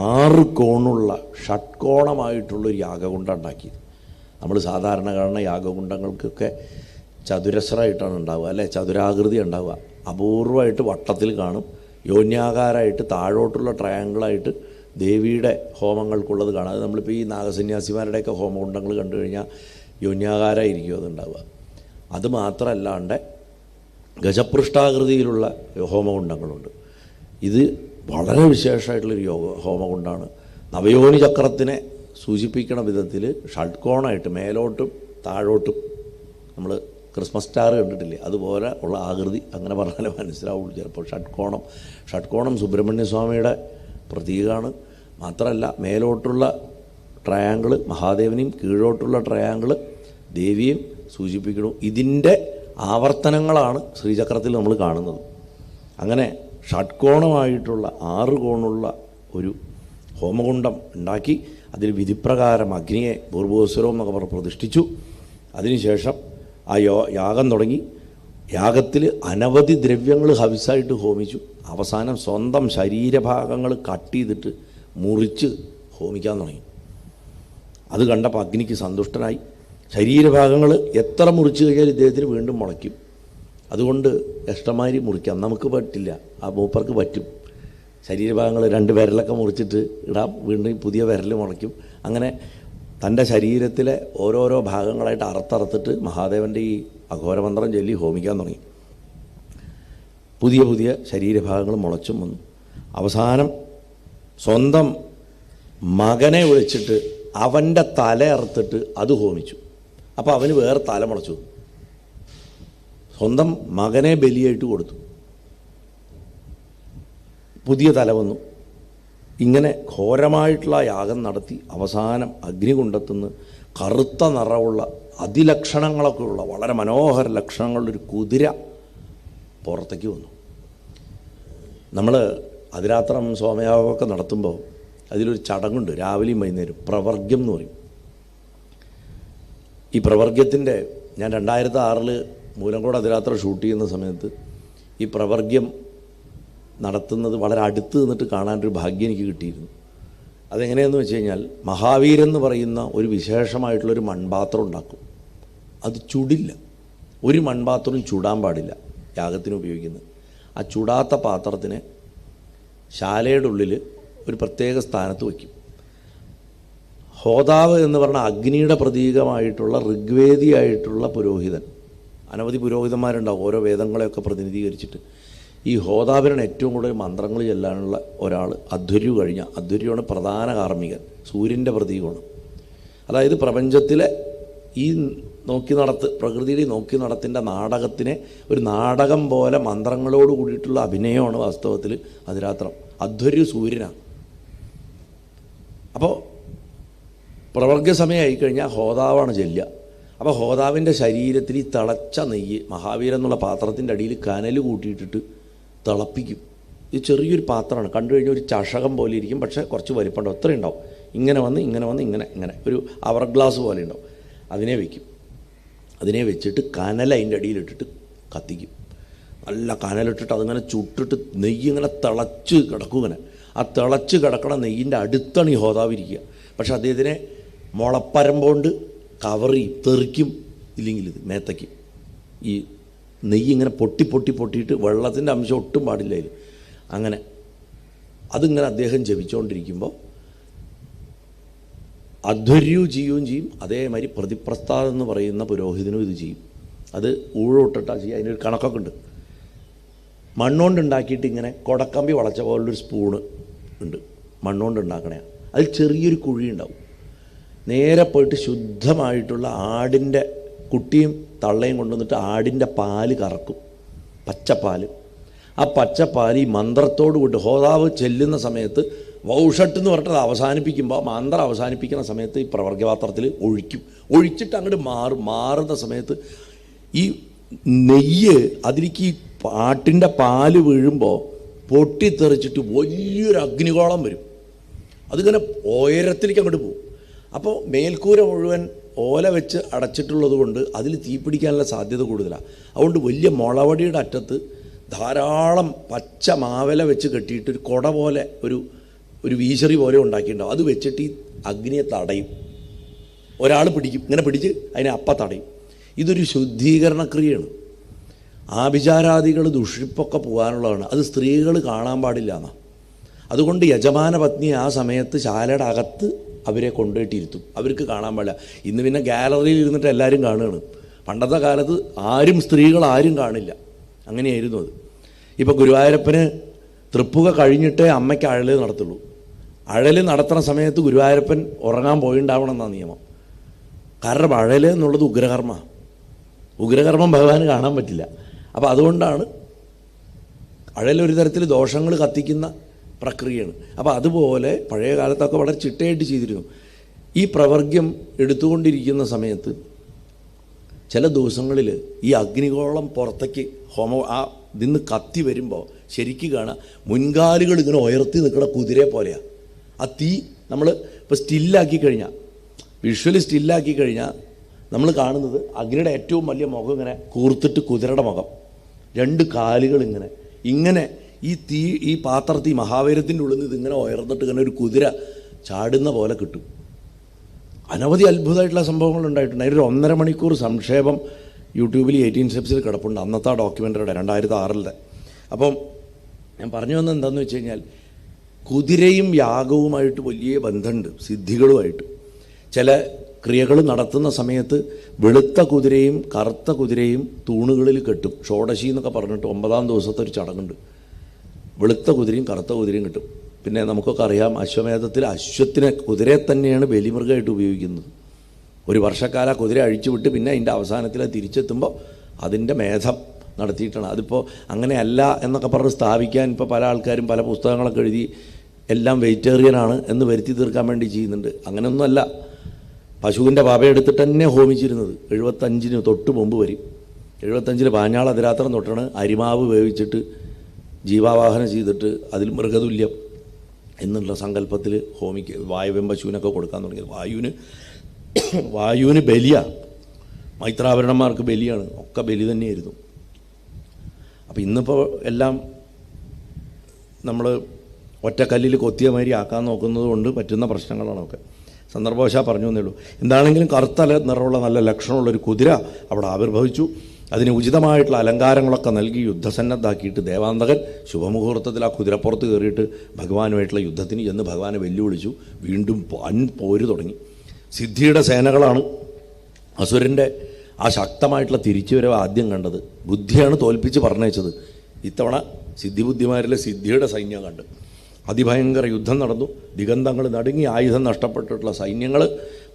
6 കോണുള്ള ഷഡ്കോണമായിട്ടുള്ളൊരു യാഗകുണ്ഡം ഉണ്ടാക്കി. നമ്മൾ സാധാരണ കാണുന്ന യാഗകുണ്ഡങ്ങൾക്കൊക്കെ ചതുരശ്രമായിട്ടാണ് ഉണ്ടാവുക, അല്ലെ, ചതുരാകൃതി ഉണ്ടാവുക. അപൂർവമായിട്ട് വട്ടത്തിൽ കാണും. യോന്യാകാരമായിട്ട് താഴോട്ടുള്ള ട്രയാങ്കിളായിട്ട് ദേവിയുടെ ഹോമങ്ങൾക്കുള്ളത് കാണാം. അത് നമ്മളിപ്പോൾ ഈ നാഗസന്യാസിമാരുടെയൊക്കെ ഹോമകുണ്ടങ്ങൾ കണ്ടു കഴിഞ്ഞാൽ യോന്യാകാരമായിരിക്കും അതുണ്ടാവുക. അത് മാത്രമല്ലാണ്ട് ഗജപൃഷ്ഠാകൃതിയിലുള്ള ഹോമകുണ്ടങ്ങളുണ്ട്. ഇത് വളരെ വിശേഷമായിട്ടുള്ളൊരു ഹോമകുണ്ടാണ്. നവയോനി ചക്രത്തിനെ സൂചിപ്പിക്കണ വിധത്തിൽ ഷഡ്കോണമായിട്ട് മേലോട്ടും താഴോട്ടും, നമ്മൾ ക്രിസ്മസ് സ്റ്റാർ കണ്ടിട്ടില്ലേ, അതുപോലെ ഉള്ള ആകൃതി, അങ്ങനെ പറഞ്ഞാലേ മനസ്സിലാവുള്ളൂ ചിലപ്പോൾ. ഷഡ്കോണം സുബ്രഹ്മണ്യസ്വാമിയുടെ പ്രതീകമാണ്. മാത്രമല്ല മേലോട്ടുള്ള ട്രയാങ്കിൾ മഹാദേവനെയും കീഴോട്ടുള്ള ട്രയാങ്കിൾ ദേവിയും സൂചിപ്പിക്കുന്നു. ഇതിൻ്റെ ആവർത്തനങ്ങളാണ് ശ്രീചക്രത്തിൽ നമ്മൾ കാണുന്നത്. അങ്ങനെ ഷഡ്കോണമായിട്ടുള്ള 6 കോണുള്ള ഒരു ഹോമകുണ്ടം ഉണ്ടാക്കി അതിൽ വിധിപ്രകാരം അഗ്നിയെ ഭൂർഭുവസ്വരം എന്നൊക്കെ പറഞ്ഞ് പ്രതിഷ്ഠിച്ചു. അതിനുശേഷം ആ യാഗം തുടങ്ങി. യാഗത്തിൽ അനവധി ദ്രവ്യങ്ങൾ ഹവിസായിട്ട് ഹോമിച്ചു. അവസാനം സ്വന്തം ശരീരഭാഗങ്ങൾ കട്ട് ചെയ്തിട്ട് മുറിച്ച് ഹോമിക്കാൻ തുടങ്ങി. അത് കണ്ടപ്പോൾ അഗ്നിക്ക് സന്തുഷ്ടനായി. ശരീരഭാഗങ്ങൾ എത്ര മുറിച്ച് കഴിഞ്ഞാൽ ഇദ്ദേഹത്തിന് വീണ്ടും മുളയ്ക്കും. അതുകൊണ്ട് ഇഷ്ടമാതിരി മുറിക്കാം, നമുക്ക് പറ്റില്ല, ആ മൂപ്പർക്ക് പറ്റും. ശരീരഭാഗങ്ങൾ 2 വിരലൊക്കെ മുറിച്ചിട്ട് ഇടാം, വീണ്ടും പുതിയ വിരൽ മുളയ്ക്കും. അങ്ങനെ തൻ്റെ ശരീരത്തിലെ ഓരോരോ ഭാഗങ്ങളായിട്ട് അറുത്തറുത്തിട്ട് മഹാദേവൻ്റെ ഈ അഘോരമന്ത്രം ചൊല്ലി ഹോമിക്കാൻ തുടങ്ങി. പുതിയ പുതിയ ശരീരഭാഗങ്ങൾ മുളച്ചും വന്നു. അവസാനം സ്വന്തം മകനെ വിളിച്ചിട്ട് അവൻ്റെ തല അറുത്തിട്ട് അത് ഹോമിച്ചു. അപ്പോൾ അവന് വേറെ തല മുളച്ചു. സ്വന്തം മകനെ ബലിയായിട്ട് കൊടുത്തു. പുതിയ തല വന്നു. ഇങ്ങനെ ഘോരമായിട്ടുള്ള യാഗം നടത്തി അവസാനം അഗ്നികുണ്ടത്തുനിന്ന് കറുത്ത നിറമുള്ള അതിലക്ഷണങ്ങളൊക്കെ ഉള്ള വളരെ മനോഹര ലക്ഷണങ്ങളുള്ളൊരു കുതിര പുറത്തേക്ക് വന്നു. നമ്മൾ അതിരാത്രം സോമയാഗമൊക്കെ നടത്തുമ്പോൾ അതിലൊരു ചടങ്ങുണ്ട്, രാവിലെയും വൈകുന്നേരം, പ്രവർഗ്യം എന്ന് പറയും. ഈ പ്രവർഗ്യത്തിൻ്റെ ഞാൻ 2006 മൂലങ്കോട് അതിരാത്ര ഷൂട്ട് ചെയ്യുന്ന സമയത്ത് ഈ പ്രവർഗ്യം നടത്തുന്നത് വളരെ അടുത്ത് നിന്നിട്ട് കാണാനൊരു ഭാഗ്യം എനിക്ക് കിട്ടിയിരുന്നു. അതെങ്ങനെയാണെന്ന് വെച്ച് കഴിഞ്ഞാൽ, മഹാവീരെന്ന് പറയുന്ന ഒരു വിശേഷമായിട്ടുള്ളൊരു മൺപാത്രം ഉണ്ടാക്കും. അത് ചുടില്ല, ഒരു മൺപാത്രവും ചുടാൻ പാടില്ല യാഗത്തിന് ഉപയോഗിക്കുന്നത്. ആ ചുടാത്ത പാത്രത്തിനെ ശാലയുടെ ഉള്ളിൽ ഒരു പ്രത്യേക സ്ഥാനത്ത് വയ്ക്കും. ഹോതാവ് എന്ന് പറഞ്ഞ അഗ്നിയുടെ പ്രതീകമായിട്ടുള്ള ഋഗ്വേദിയായിട്ടുള്ള പുരോഹിതൻ, അനവധി പുരോഹിതന്മാരുണ്ടാവും ഓരോ വേദങ്ങളെയൊക്കെ പ്രതിനിധീകരിച്ചിട്ട്. ഈ ഹോതാവിനാണ് ഏറ്റവും കൂടുതൽ മന്ത്രങ്ങൾ ചെല്ലാനുള്ള ഒരാൾ. അധ്വർയു കഴിഞ്ഞ, അധ്വർയുവാണ് പ്രധാന കാർമ്മികൻ, സൂര്യൻ്റെ പ്രതീകമാണ്. അതായത് പ്രപഞ്ചത്തിലെ ഈ പ്രകൃതിയുടെ നോക്കി നടത്തിൻ്റെ നാടകത്തിനെ ഒരു നാടകം പോലെ മന്ത്രങ്ങളോട് കൂടിയിട്ടുള്ള അഭിനയമാണ് വാസ്തവത്തിൽ അതിരാത്രം. അധ്വർയു സൂര്യനാണ്. അപ്പോൾ പ്രവർഗ്ഗ സമയമായിക്കഴിഞ്ഞാൽ ഹോതാവാണ് ചെല്ലുക. അപ്പോൾ ഹോതാവിൻ്റെ ശരീരത്തിൽ ഈ തിളച്ച നെയ്യ് മഹാവീരെന്നുള്ള പാത്രത്തിൻ്റെ അടിയിൽ കനൽ കൂട്ടിയിട്ടിട്ട് തിളപ്പിക്കും. ഇത് ചെറിയൊരു പാത്രമാണ്, കണ്ടു കഴിഞ്ഞാൽ ഒരു ചഷകം പോലെ ഇരിക്കും, പക്ഷേ കുറച്ച് വലിപ്പമുണ്ടാവും, അത്രയും ഉണ്ടാവും. ഇങ്ങനെ വന്ന് ഇങ്ങനെ ഒരു അവർ ഗ്ലാസ് പോലെ ഉണ്ടാവും. അതിനെ വയ്ക്കും. അതിനെ വെച്ചിട്ട് കനൽ അതിൻ്റെ അടിയിലിട്ടിട്ട് കത്തിക്കും. നല്ല കനലിട്ടിട്ട് അതിങ്ങനെ ചുട്ടിട്ട് നെയ്യ് ഇങ്ങനെ തിളച്ച് കിടക്കും. ഇങ്ങനെ ആ തിളച്ച് കിടക്കണ നെയ്യിൻ്റെ അടുത്താണ് ഈ ഹോതാവിരിക്കുക. പക്ഷെ അദ്ദേഹത്തിനെ മുളപ്പരമ്പോണ്ട് കവർ ചെയ്യും, തെറിക്കും. ഇല്ലെങ്കിൽ ഇത് മേത്തയ്ക്ക് ഈ നെയ്യ് ഇങ്ങനെ പൊട്ടിയിട്ട് വെള്ളത്തിൻ്റെ അംശം ഒട്ടും പാടില്ല അതിൽ. അങ്ങനെ അതിങ്ങനെ അദ്ദേഹം ജപിച്ചുകൊണ്ടിരിക്കുമ്പോൾ അധ്വർയു ചെയ്യുകയും ചെയ്യും. അതേമാതിരി പ്രതിപ്രസ്ഥാനം എന്ന് പറയുന്ന പുരോഹിതനും ഇത് ചെയ്യും. അത് ഊഴോട്ടിട്ടാണ് ചെയ്യുക. അതിനൊരു കണക്കൊക്കെ ഉണ്ട്. മണ്ണുകൊണ്ട് ഉണ്ടാക്കിയിട്ട് ഇങ്ങനെ കൊടക്കമ്പി വളച്ച പോലുള്ളൊരു സ്പൂണ് ഉണ്ട്, മണ്ണുകൊണ്ട് ഉണ്ടാക്കണേ. അതിൽ ചെറിയൊരു കുഴി ഉണ്ടാവും. നേരെ പോയിട്ട് ശുദ്ധമായിട്ടുള്ള ആടിൻ്റെ കുട്ടിയും തള്ളയും കൊണ്ടുവന്നിട്ട് ആടിൻ്റെ പാല് കറക്കും, പച്ചപ്പാല്. ആ പച്ചപ്പാല് ഈ മന്ത്രത്തോട് കൂട്ടി ഹോതാവ് ചെല്ലുന്ന സമയത്ത് വൗഷട്ട് എന്ന് പറഞ്ഞിട്ട് അവസാനിപ്പിക്കുമ്പോൾ, മന്ത്രം അവസാനിപ്പിക്കുന്ന സമയത്ത് ഈ പ്രവർഗ്ഗപാത്രത്തിൽ ഒഴിച്ചിട്ട് അങ്ങോട്ട് മാറുന്ന സമയത്ത് ഈ നെയ്യ് അതിലേക്ക് ഈ ആട്ടിൻ്റെ പാല് വീഴുമ്പോൾ പൊട്ടിത്തെറിച്ചിട്ട് വലിയൊരു അഗ്നികോളം വരും. അതിങ്ങനെ ഉയരത്തിലേക്ക് അങ്ങോട്ട് പോകും. അപ്പോൾ മേൽക്കൂര മുഴുവൻ ഓല വെച്ച് അടച്ചിട്ടുള്ളത് കൊണ്ട് അതിൽ തീപിടിക്കാനുള്ള സാധ്യത കൂടുതലാണ്. അതുകൊണ്ട് വലിയ മുളവടിയുടെ അറ്റത്ത് ധാരാളം പച്ച മാവല വെച്ച് കെട്ടിയിട്ട് ഒരു കുട പോലെ ഒരു വീശറി പോലെ ഉണ്ടാക്കിയിട്ടുണ്ടാവും. അത് വെച്ചിട്ട് ഈ അഗ്നിയെ തടയും. ഒരാൾ പിടിക്കും, ഇങ്ങനെ പിടിച്ച് അതിനെ തടയും. ഇതൊരു ശുദ്ധീകരണ ക്രിയയാണ്. ആഭിചാരാദികൾ ദുഷിപ്പൊക്കെ പോകാനുള്ളതാണ്. അത് സ്ത്രീകൾ കാണാൻ പാടില്ല എന്നാണ്. അതുകൊണ്ട് യജമാന പത്നി ആ സമയത്ത് ശാലയുടെ അകത്ത് അവരെ കൊണ്ടുപോയിട്ടിരുത്തും. അവർക്ക് കാണാൻ പാടില്ല. ഇന്ന് പിന്നെ ഗാലറിയിൽ ഇരുന്നിട്ട് എല്ലാവരും കാണുകയാണ്. പണ്ടത്തെ കാലത്ത് സ്ത്രീകൾ ആരും കാണില്ല. അങ്ങനെയായിരുന്നു അത്. ഇപ്പോൾ ഗുരുവായൂരപ്പന് തൃപ്പുക കഴിഞ്ഞിട്ടേ അമ്മയ്ക്ക് അഴൽ നടത്തുള്ളൂ. അഴൽ നടത്തുന്ന സമയത്ത് ഗുരുവായൂരപ്പൻ ഉറങ്ങാൻ പോയിണ്ടാവണം എന്നാണ് നിയമം. കാരണം അഴൽ എന്നുള്ളത് ഉഗ്രകർമ്മം ഭഗവാന് കാണാൻ പറ്റില്ല. അപ്പോൾ അതുകൊണ്ടാണ് അഴലൊരു തരത്തിൽ ദോഷങ്ങൾ കത്തിക്കുന്ന പ്രക്രിയയാണ്. അപ്പോൾ അതുപോലെ പഴയ കാലത്തൊക്കെ വളരെ ചിട്ടയായിട്ട് ചെയ്തിരുന്നു. ഈ പ്രവർഗ്യം എടുത്തുകൊണ്ടിരിക്കുന്ന സമയത്ത് ചില ദിവസങ്ങളിൽ ഈ അഗ്നിഗോളം പുറത്തേക്ക് ഇതിന്ന് കത്തി വരുമ്പോൾ ശരിക്കും കാണാം മുൻകാലുകൾ ഇങ്ങനെ ഉയർത്തി നിൽക്കുന്ന കുതിരയെ പോലെയാണ്. ആ തീ നമ്മൾ ഇപ്പോൾ സ്റ്റില്ലാക്കി കഴിഞ്ഞാൽ, വിഷ്വലി സ്റ്റില്ലാക്കി കഴിഞ്ഞാൽ നമ്മൾ കാണുന്നത് അഗ്നിയുടെ ഏറ്റവും വലിയ മുഖം ഇങ്ങനെ കൂർത്തിട്ട് കുതിരയുടെ മുഖം, രണ്ട് കാലുകൾ ഇങ്ങനെ ഈ പാത്രത്തിൽ മഹാവീരത്തിൻ്റെ ഉള്ളിൽ നിന്ന് ഇതിങ്ങനെ ഉയർന്നിട്ട് ഇങ്ങനെ ഒരു കുതിര ചാടുന്ന പോലെ കിട്ടും. അനവധി അത്ഭുതമായിട്ടുള്ള സംഭവങ്ങൾ ഉണ്ടായിട്ടുണ്ട്. അതിനൊരു 1.5 മണിക്കൂർ സംക്ഷേപം യൂട്യൂബിൽ 18 സ്റ്റെപ്സിൽ കിടപ്പുണ്ട്. അന്നത്തെ ഡോക്യുമെൻ്ററിയുടെ 2006 അപ്പം ഞാൻ പറഞ്ഞു വന്നത് എന്താണെന്ന് വെച്ച് കഴിഞ്ഞാൽ, കുതിരയും യാഗവുമായിട്ട് വലിയ ബന്ധമുണ്ട്, സിദ്ധികളുമായിട്ട്. ചില ക്രിയകൾ നടത്തുന്ന സമയത്ത് വെളുത്ത കുതിരയും കറുത്ത കുതിരയും തൂണുകളിൽ കെട്ടും. ഷോഡശി എന്നൊക്കെ പറഞ്ഞിട്ട് 9-ാം ദിവസത്തെ ഒരു ചടങ്ങുണ്ട്. വെളുത്ത കുതിരയും കറുത്ത കുതിരയും കിട്ടും. പിന്നെ നമുക്കൊക്കെ അറിയാം, അശ്വമേധത്തിൽ കുതിരയെ തന്നെയാണ് ബലിമൃഗമായിട്ട് ഉപയോഗിക്കുന്നത്. ഒരു വർഷക്കാലം കുതിര അഴിച്ചുവിട്ട് പിന്നെ അതിൻ്റെ അവസാനത്തിൽ തിരിച്ചെത്തുമ്പോൾ അതിൻ്റെ മേധം നടത്തിയിട്ടാണ്. അതിപ്പോൾ അങ്ങനെയല്ല എന്നൊക്കെ പറഞ്ഞ് സ്ഥാപിക്കാൻ ഇപ്പോൾ പല ആൾക്കാരും പല പുസ്തകങ്ങളൊക്കെ എഴുതി എല്ലാം വെജിറ്റേറിയനാണ് എന്ന് വരുത്തി തീർക്കാൻ വേണ്ടി ചെയ്യുന്നുണ്ട്. അങ്ങനെയൊന്നുമല്ല. പശുവിൻ്റെ പാപയെടുത്തിട്ട് തന്നെ ഹോമിച്ചിരുന്നത് 75-ന് തൊട്ട് മുമ്പ് വരും. 75-ൽ പാഞ്ഞാൾ അതിരാത്രം തൊട്ടാണ് അരിമാവ് വേവിച്ചിട്ട് ജീവാവാഹനം ചെയ്തിട്ട് അതിൽ മൃഗതുല്യം എന്നുള്ള സങ്കല്പത്തിൽ വായുവൻ പശുവിനൊക്കെ കൊടുക്കാൻ തുടങ്ങിയത്. വായുവിന് ബലിയാണ്, മൈത്രാഭരണന്മാർക്ക് ബലിയാണ്, ഒക്കെ ബലി തന്നെയായിരുന്നു. അപ്പോൾ ഇന്നിപ്പോൾ എല്ലാം നമ്മൾ ഒറ്റക്കല്ലിൽ കൊത്തിയ മാതിരി ആക്കാൻ നോക്കുന്നത് കൊണ്ട് പറ്റുന്ന പ്രശ്നങ്ങളാണൊക്കെ. സന്ദർഭവശാൽ പറഞ്ഞു എന്നേ ഉള്ളൂ. എന്താണെങ്കിലും കറുത്ത നിറമുള്ള നല്ല ലക്ഷണമുള്ളൊരു കുതിര അവിടെ ആവിർഭവിച്ചു. അതിന് ഉചിതമായിട്ടുള്ള അലങ്കാരങ്ങളൊക്കെ നൽകി യുദ്ധസന്നദ്ധാക്കിയിട്ട് ദേവാന്തകൻ ശുഭമുഹൂർത്തത്തിൽ ആ കുതിരപ്പുറത്ത് കയറിയിട്ട് ഭഗവാനുമായിട്ടുള്ള യുദ്ധത്തിന് ചെന്ന് ഭഗവാനെ വെല്ലുവിളിച്ചു. വീണ്ടും പോര് തുടങ്ങി. സിദ്ധിയുടെ സേനകളാണ് അസുരൻ്റെ ആ ശക്തമായിട്ടുള്ള തിരിച്ചുവരവ് ആദ്യം കണ്ടത്. ബുദ്ധിയാണ് തോൽപ്പിച്ച് പറഞ്ഞയച്ചത്. ഇത്തവണ സിദ്ധിബുദ്ധിമാരിലെ സിദ്ധിയുടെ സൈന്യം കണ്ട് അതിഭയങ്കര യുദ്ധം നടന്നു. ദിഗന്ധങ്ങൾ നടുങ്ങി, ആയുധം നഷ്ടപ്പെട്ടിട്ടുള്ള സൈന്യങ്ങൾ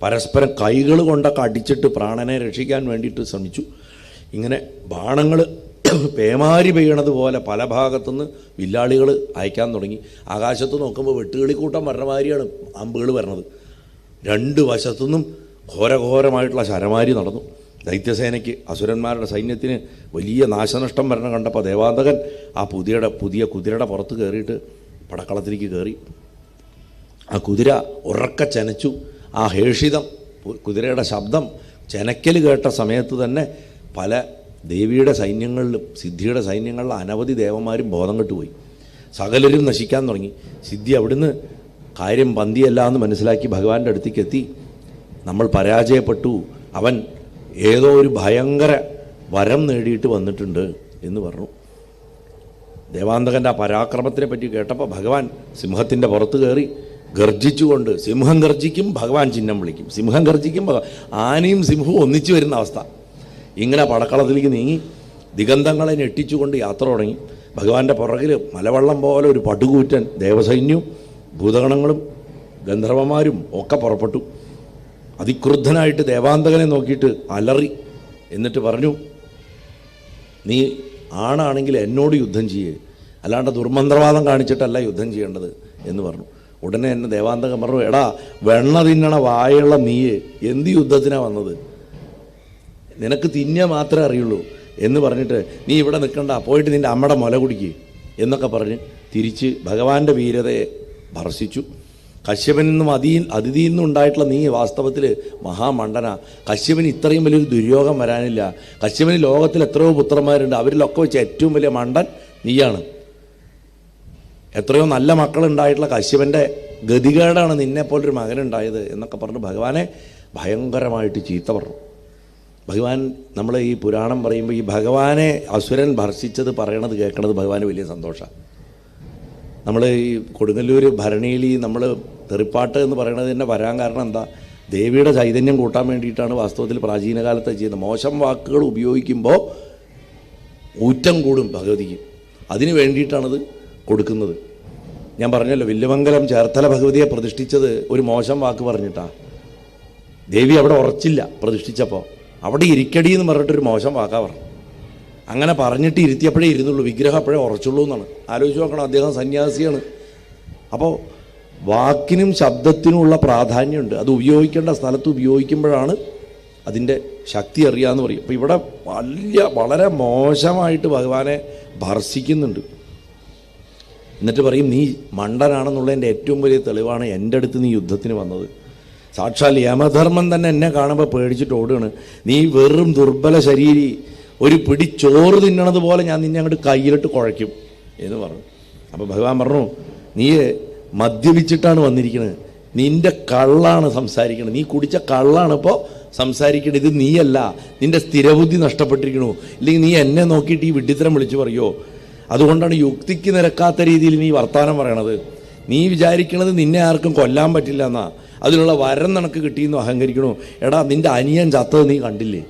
പരസ്പരം കൈകൾ കൊണ്ടൊക്കെ അടിച്ചിട്ട് പ്രാണനെ രക്ഷിക്കാൻ വേണ്ടിയിട്ട് ശ്രമിച്ചു. ഇങ്ങനെ ബാണങ്ങൾ പേമാരി പെയ്യണത് പോലെ പല ഭാഗത്തുനിന്ന് വില്ലാളികൾ അയക്കാൻ തുടങ്ങി. ആകാശത്ത് നോക്കുമ്പോൾ വെട്ടുകിളിക്കൂട്ടം വരണ മാതിരിയാണ് അമ്പുകൾ വരണത്. 2 വശത്തുനിന്നും ഘോരഘോരമായിട്ടുള്ള ശരമാരി നടന്നു. ദൈത്യസേനയ്ക്ക്, അസുരന്മാരുടെ സൈന്യത്തിന് വലിയ നാശനഷ്ടം വരണം കണ്ടപ്പോൾ ദേവാന്തകൻ ആ പുതിയ കുതിരയുടെ പുറത്ത് കയറിയിട്ട് പടക്കളത്തിലേക്ക് കയറി. ആ കുതിര ഉറക്ക ചെനച്ചു. ആ ഹേഷിതം, കുതിരയുടെ ശബ്ദം ചെനക്കൽ കേട്ട സമയത്ത് തന്നെ പല ദേവിയുടെ സൈന്യങ്ങളിലും സിദ്ധിയുടെ സൈന്യങ്ങളിലും അനവധി ദേവന്മാരും ബോധം കെട്ടുപോയി. സകലരും നശിക്കാൻ തുടങ്ങി. സിദ്ധി അവിടുന്ന് കാര്യം പന്തിയല്ല എന്ന് മനസ്സിലാക്കി ഭഗവാന്റെ അടുത്തേക്ക് എത്തി. നമ്മൾ പരാജയപ്പെട്ടു, അവൻ ഏതോ ഒരു ഭയങ്കര വരം നേടിയിട്ട് വന്നിട്ടുണ്ട് എന്ന് പറഞ്ഞു. ദേവാന്തകൻ്റെ ആ പരാക്രമത്തിനെ പറ്റി കേട്ടപ്പോൾ ഭഗവാൻ സിംഹത്തിൻ്റെ പുറത്ത് കയറി ഗർജിച്ചുകൊണ്ട്, സിംഹം ഗർജിക്കും ഭഗവാൻ ചിഹ്നം വിളിക്കും, സിംഹം ഗർജിക്കും ആനയും സിംഹവും ഒന്നിച്ചു വരുന്ന അവസ്ഥ. ഇങ്ങനെ പടക്കളത്തിലേക്ക് നീങ്ങി ദിഗന്ധങ്ങളെ ഞെട്ടിച്ചുകൊണ്ട് യാത്ര തുടങ്ങി. ഭഗവാന്റെ പുറകിൽ മലവെള്ളം പോലെ ഒരു പടുകൂറ്റൻ ദേവസൈന്യവും ഭൂതഗണങ്ങളും ഗന്ധർവന്മാരും ഒക്കെ പുറപ്പെട്ടു. അതിക്രുദ്ധനായിട്ട് ദേവാന്തകനെ നോക്കിയിട്ട് അലറി. എന്നിട്ട് പറഞ്ഞു, നീ ആണാണെങ്കിൽ എന്നോട് യുദ്ധം ചെയ്യേ, അല്ലാണ്ട് ദുർമന്ത്രവാദം കാണിച്ചിട്ടല്ല യുദ്ധം ചെയ്യേണ്ടത് എന്ന് പറഞ്ഞു. ഉടനെ എന്നെ ദേവാന്തകൻ പറഞ്ഞു, എടാ വെണ്ണ തിന്നണ വായുള്ള നീയെ എന്ത് യുദ്ധത്തിനാണ് വന്നത്? നിനക്ക് തിന്നാൻ മാത്രമേ അറിയുള്ളൂ എന്ന് പറഞ്ഞിട്ട് നീ ഇവിടെ നിൽക്കണ്ട, പോയിട്ട് നിൻ്റെ അമ്മയുടെ മുല കുടിക്കുക എന്നൊക്കെ പറഞ്ഞ് തിരിച്ച് ഭഗവാന്റെ വീരതയെ ഭർഷിച്ചു. കശ്യപനിൽ നിന്നും അതിഥിയിൽ നിന്നും ഉണ്ടായിട്ടുള്ള നീ വാസ്തവത്തിൽ മഹാമണ്ഡന. കശ്യപന് ഇത്രയും വലിയൊരു ദുര്യോഗം വരാനില്ല. കശ്യപന് ലോകത്തിൽ എത്രയോ പുത്രന്മാരുണ്ട്, അവരിലൊക്കെ വെച്ച് ഏറ്റവും വലിയ മണ്ടൻ നീയാണ്. എത്രയോ നല്ല മക്കളുണ്ടായിട്ടുള്ള കശ്യപൻ്റെ ഗതികേടാണ് നിന്നെപ്പോലൊരു മകനുണ്ടായത് എന്നൊക്കെ പറഞ്ഞ് ഭഗവാനെ ഭയങ്കരമായിട്ട് ചീത്ത പറഞ്ഞു. ഭഗവാൻ, നമ്മൾ ഈ പുരാണം പറയുമ്പോൾ ഈ ഭഗവാനെ അസുരൻ ഭർഷിച്ചത് പറയണത് കേൾക്കണത് ഭഗവാന് വലിയ സന്തോഷമാണ്. നമ്മൾ ഈ കൊടുങ്ങല്ലൂർ ഭരണിയിൽ നമ്മൾ തെറിപ്പാട്ട് എന്ന് പറയുന്നത് തന്നെ വരാൻ കാരണം എന്താ? ദേവിയുടെ ചൈതന്യം കൂട്ടാൻ വേണ്ടിയിട്ടാണ് വാസ്തവത്തിൽ പ്രാചീന കാലത്ത് ചെയ്യുന്നത്. മോശം വാക്കുകൾ ഉപയോഗിക്കുമ്പോൾ ഊറ്റം കൂടും ഭഗവതിക്ക്, അതിന് വേണ്ടിയിട്ടാണത് കൊടുക്കുന്നത്. ഞാൻ പറഞ്ഞല്ലോ, വില്ലുമംഗലം ചേർത്തല ഭഗവതിയെ പ്രതിഷ്ഠിച്ചത് ഒരു മോശം വാക്ക് പറഞ്ഞിട്ടാണ്. ദേവി അവിടെ ഉറച്ചില്ല പ്രതിഷ്ഠിച്ചപ്പോൾ, അവിടെ ഇരിക്കടി എന്ന് പറഞ്ഞിട്ടൊരു മോശം വാക്കാ പറഞ്ഞു. അങ്ങനെ പറഞ്ഞിട്ട് ഇരുത്തിയപ്പോഴേ ഇരുന്നുള്ളൂ, വിഗ്രഹം അപ്പോഴേ ഉറച്ചുള്ളൂ എന്നാണ്. ആലോചിച്ച് നോക്കണം, അദ്ദേഹം സന്യാസിയാണ്. അപ്പോൾ വാക്കിനും ശബ്ദത്തിനുമുള്ള പ്രാധാന്യമുണ്ട്. അത് ഉപയോഗിക്കേണ്ട സ്ഥലത്ത് ഉപയോഗിക്കുമ്പോഴാണ് അതിൻ്റെ ശക്തി അറിയാമെന്ന് പറയും. അപ്പോൾ ഇവിടെ വളരെ മോശമായിട്ട് ഭഗവാനെ ഭർഷിക്കുന്നുണ്ട്. എന്നിട്ട് പറയും, നീ മണ്ടനാണെന്നുള്ളതിൻ്റെ ഏറ്റവും വലിയ തെളിവാണ് എൻ്റെ അടുത്ത് നീ യുദ്ധത്തിന് വന്നത്. സാക്ഷാൽ യമധർമ്മൻ തന്നെ എന്നെ കാണുമ്പോൾ പേടിച്ചിട്ട് ഓടുകയാണ്. നീ വെറും ദുർബല ശരീരി, ഒരു പിടി ചോറ് തിന്നണത് പോലെ ഞാൻ നിന്നെ അങ്ങോട്ട് കയ്യിലിട്ട് കുഴയ്ക്കും എന്ന് പറഞ്ഞു. അപ്പോൾ ഭഗവാൻ പറഞ്ഞു, നീ മദ്യപിച്ചിട്ടാണ് വന്നിരിക്കുന്നത്, നിൻ്റെ കള്ളാണ് സംസാരിക്കുന്നത്, നീ കുടിച്ച കള്ളാണ് ഇപ്പോൾ സംസാരിക്കുന്നത്, ഇത് നീയല്ല, നിൻ്റെ സ്ഥിരബുദ്ധി നഷ്ടപ്പെട്ടിരിക്കണു, ഇല്ലെങ്കിൽ നീ എന്നെ നോക്കിയിട്ട് ഈ വിഡ്ഢിത്തരം വിളിച്ചു പറയുമോ? അതുകൊണ്ടാണ് യുക്തിക്ക് നിരക്കാത്ത രീതിയിൽ നീ വർത്താനം പറയണത്. നീ വിചാരിക്കണത് നിന്നെ ആർക്കും കൊല്ലാൻ പറ്റില്ല എന്നാ, അതിനുള്ള വരം നിനക്ക് കിട്ടിയെന്ന് അഹങ്കരിക്കണു. എടാ, നിൻ്റെ അനിയൻ ചത്തത് നീ കണ്ടില്ലേ?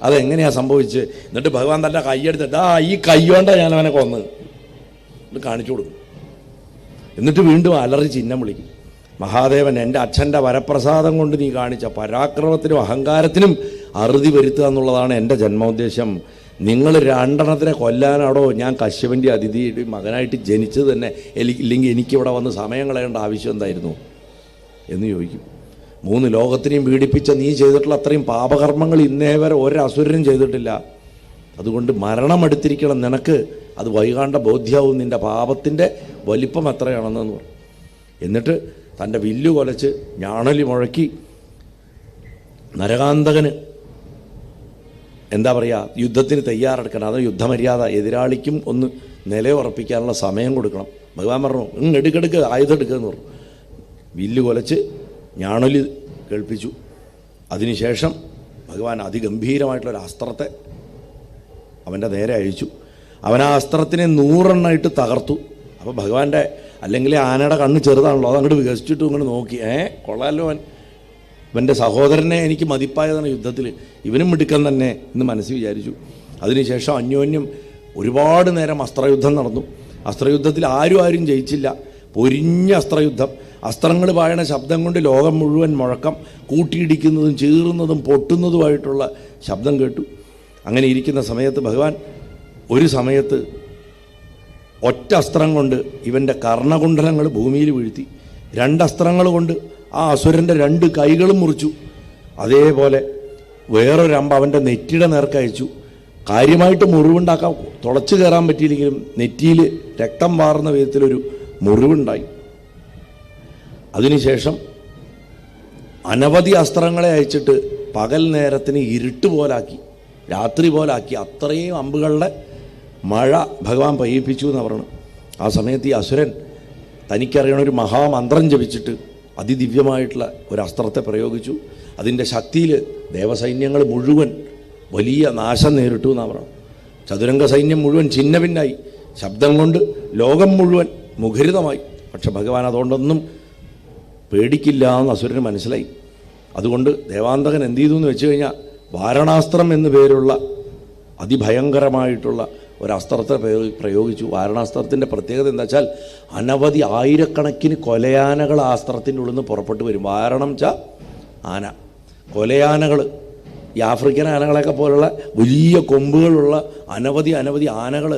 അതെങ്ങനെയാണ് സംഭവിച്ച്? എന്നിട്ട് ഭഗവാൻ തൻ്റെ കൈയെടുത്തിട്ട്, ഈ കൈയോണ്ടാ ഞാൻ അവനെ കൊന്ന് കാണിച്ചു കൊടുക്കും. എന്നിട്ട് വീണ്ടും അലറി ചിഹ്നം വിളിക്കും. മഹാദേവൻ, എൻ്റെ അച്ഛൻ്റെ വരപ്രസാദം കൊണ്ട് നീ കാണിച്ച പരാക്രമത്തിനും അഹങ്കാരത്തിനും അറുതി വരുത്തുക എന്നുള്ളതാണ് എൻ്റെ ജന്മോദ്ദേശം. നിങ്ങൾ രണ്ടെണ്ണത്തിനെ കൊല്ലാനാണോ ഞാൻ കശ്യപൻ്റെ അതിഥിയുടെ മകനായിട്ട് ജനിച്ചത് തന്നെ? ഇല്ലെങ്കിൽ എനിക്കിവിടെ വന്ന് സമയം കളയേണ്ട ആവശ്യം എന്തായിരുന്നു എന്ന് ചോദിക്കും. 3 ലോകത്തിനെയും പീഡിപ്പിച്ച നീ ചെയ്തിട്ടുള്ള അത്രയും പാപകർമ്മങ്ങൾ ഇന്നേ വരെ ഒരസുരനും ചെയ്തിട്ടില്ല. അതുകൊണ്ട് മരണം എടുത്തിരിക്കണം നിനക്ക്, അത് വൈകാണ്ട ബോധ്യമാവും നിൻ്റെ പാപത്തിൻ്റെ വലിപ്പം എത്രയാണെന്നു പറഞ്ഞു. എന്നിട്ട് തൻ്റെ വില്ലു കൊലച്ച് ഞാണലി മുഴക്കി നരകാന്തകന് എന്താ പറയുക, യുദ്ധത്തിന് തയ്യാറെടുക്കണം. അത് യുദ്ധമര്യാദ, എതിരാളിക്കും ഒന്ന് നിലയുറപ്പിക്കാനുള്ള സമയം കൊടുക്കണം. ഭഗവാൻ പറഞ്ഞു, എടുക്കെടുക്ക്, ആയുധം എടുക്കുക എന്ന് പറഞ്ഞു. വില്ലു കൊലച്ച് ഞാണൊലി കേൾപ്പിച്ചു. അതിനുശേഷം ഭഗവാൻ അതിഗംഭീരമായിട്ടുള്ളൊരു അസ്ത്രത്തെ അവൻ്റെ നേരെ അഴിച്ചു. അവൻ ആ അസ്ത്രത്തിനെ 100 എണ്ണമായിട്ട് തകർത്തു. അപ്പോൾ ഭഗവാന്റെ അല്ലെങ്കിൽ ആനയുടെ കണ്ണ് ചെറുതാണല്ലോ, അതങ്ങോട്ട് വികസിച്ചിട്ടും ഇങ്ങനെ നോക്കി, കൊള്ളാമല്ലോ, ഇവൻ്റെ സഹോദരനെ എനിക്ക് മതിപ്പായതാണ് യുദ്ധത്തിൽ, ഇവനും മിടുക്കൻ തന്നെ എന്ന് മനസ്സിൽ വിചാരിച്ചു. അതിനുശേഷം അന്യോന്യം ഒരുപാട് നേരം അസ്ത്രയുദ്ധം നടന്നു. അസ്ത്രയുദ്ധത്തിൽ ആരും ജയിച്ചില്ല. പൊരിഞ്ഞ അസ്ത്രയുദ്ധം. അസ്ത്രങ്ങൾ പായണ ശബ്ദം കൊണ്ട് ലോകം മുഴുവൻ മുഴക്കം, കൂട്ടിയിടിക്കുന്നതും ചീറുന്നതും പൊട്ടുന്നതുമായിട്ടുള്ള ശബ്ദം കേട്ടു. അങ്ങനെ ഇരിക്കുന്ന സമയത്ത് ഭഗവാൻ ഒരു സമയത്ത് ഒറ്റ അസ്ത്രം കൊണ്ട് ഇവൻ്റെ കർണകുണ്ഡലങ്ങൾ ഭൂമിയിൽ വീഴ്ത്തി. 2 അസ്ത്രങ്ങൾ കൊണ്ട് ആ അസുരൻ്റെ 2 കൈകളും മുറിച്ചു. അതേപോലെ വേറൊരമ്പ് അവൻ്റെ നെറ്റിയുടെ നേർക്കയച്ചു. കാര്യമായിട്ട് മുറിവുണ്ടാക്കാൻ തുളച്ചു കയറാൻ പറ്റിയില്ലെങ്കിലും നെറ്റിയിൽ രക്തം വാറുന്ന വിധത്തിലൊരു മുറിവുണ്ടായി. അതിനുശേഷം അനവധി അസ്ത്രങ്ങളെ അയച്ചിട്ട് പകൽ നേരത്തിന് ഇരുട്ട് പോലാക്കി, രാത്രി പോലാക്കി. അത്രയും അമ്പുകളുടെ മഴ ഭഗവാൻ പെയ്യിപ്പിച്ചു എന്ന് പറഞ്ഞു. ആ സമയത്ത് ഈ അസുരൻ തനിക്കറിയണ ഒരു മഹാമന്ത്രം ജപിച്ചിട്ട് അതിദിവ്യമായിട്ടുള്ള ഒരു അസ്ത്രത്തെ പ്രയോഗിച്ചു. അതിൻ്റെ ശക്തിയിൽ ദേവസൈന്യങ്ങൾ മുഴുവൻ വലിയ നാശം നേരിട്ടു എന്നാണ് പറഞ്ഞു. ചതുരംഗ സൈന്യം മുഴുവൻ ഛിന്ന ഭിന്നായി. ശബ്ദം കൊണ്ട് ലോകം മുഴുവൻ മുഖരിതമായി. പക്ഷെ ഭഗവാൻ അതുകൊണ്ടൊന്നും പേടിക്കില്ല എന്ന് അസുരന് മനസ്സിലായി. അതുകൊണ്ട് ദേവാന്തകൻ എന്ത് ചെയ്തു എന്ന് വെച്ച് കഴിഞ്ഞാൽ, വാരണാസ്ത്രം എന്നു പേരുള്ള അതിഭയങ്കരമായിട്ടുള്ള ഒരസ്ത്രത്തെ പ്രയോഗിച്ചു. വാരണാസ്ത്രത്തിൻ്റെ പ്രത്യേകത എന്താ വെച്ചാൽ, അനവധി ആയിരക്കണക്കിന് കൊലയാനകൾ ആ അസ്ത്രത്തിൻ്റെ ഉള്ളിൽ നിന്ന് പുറപ്പെട്ടു വരും. വാരണം ച ആന, കൊലയാനകൾ. ഈ ആഫ്രിക്കൻ ആനകളെയൊക്കെ പോലുള്ള വലിയ കൊമ്പുകളുള്ള അനവധി ആനകൾ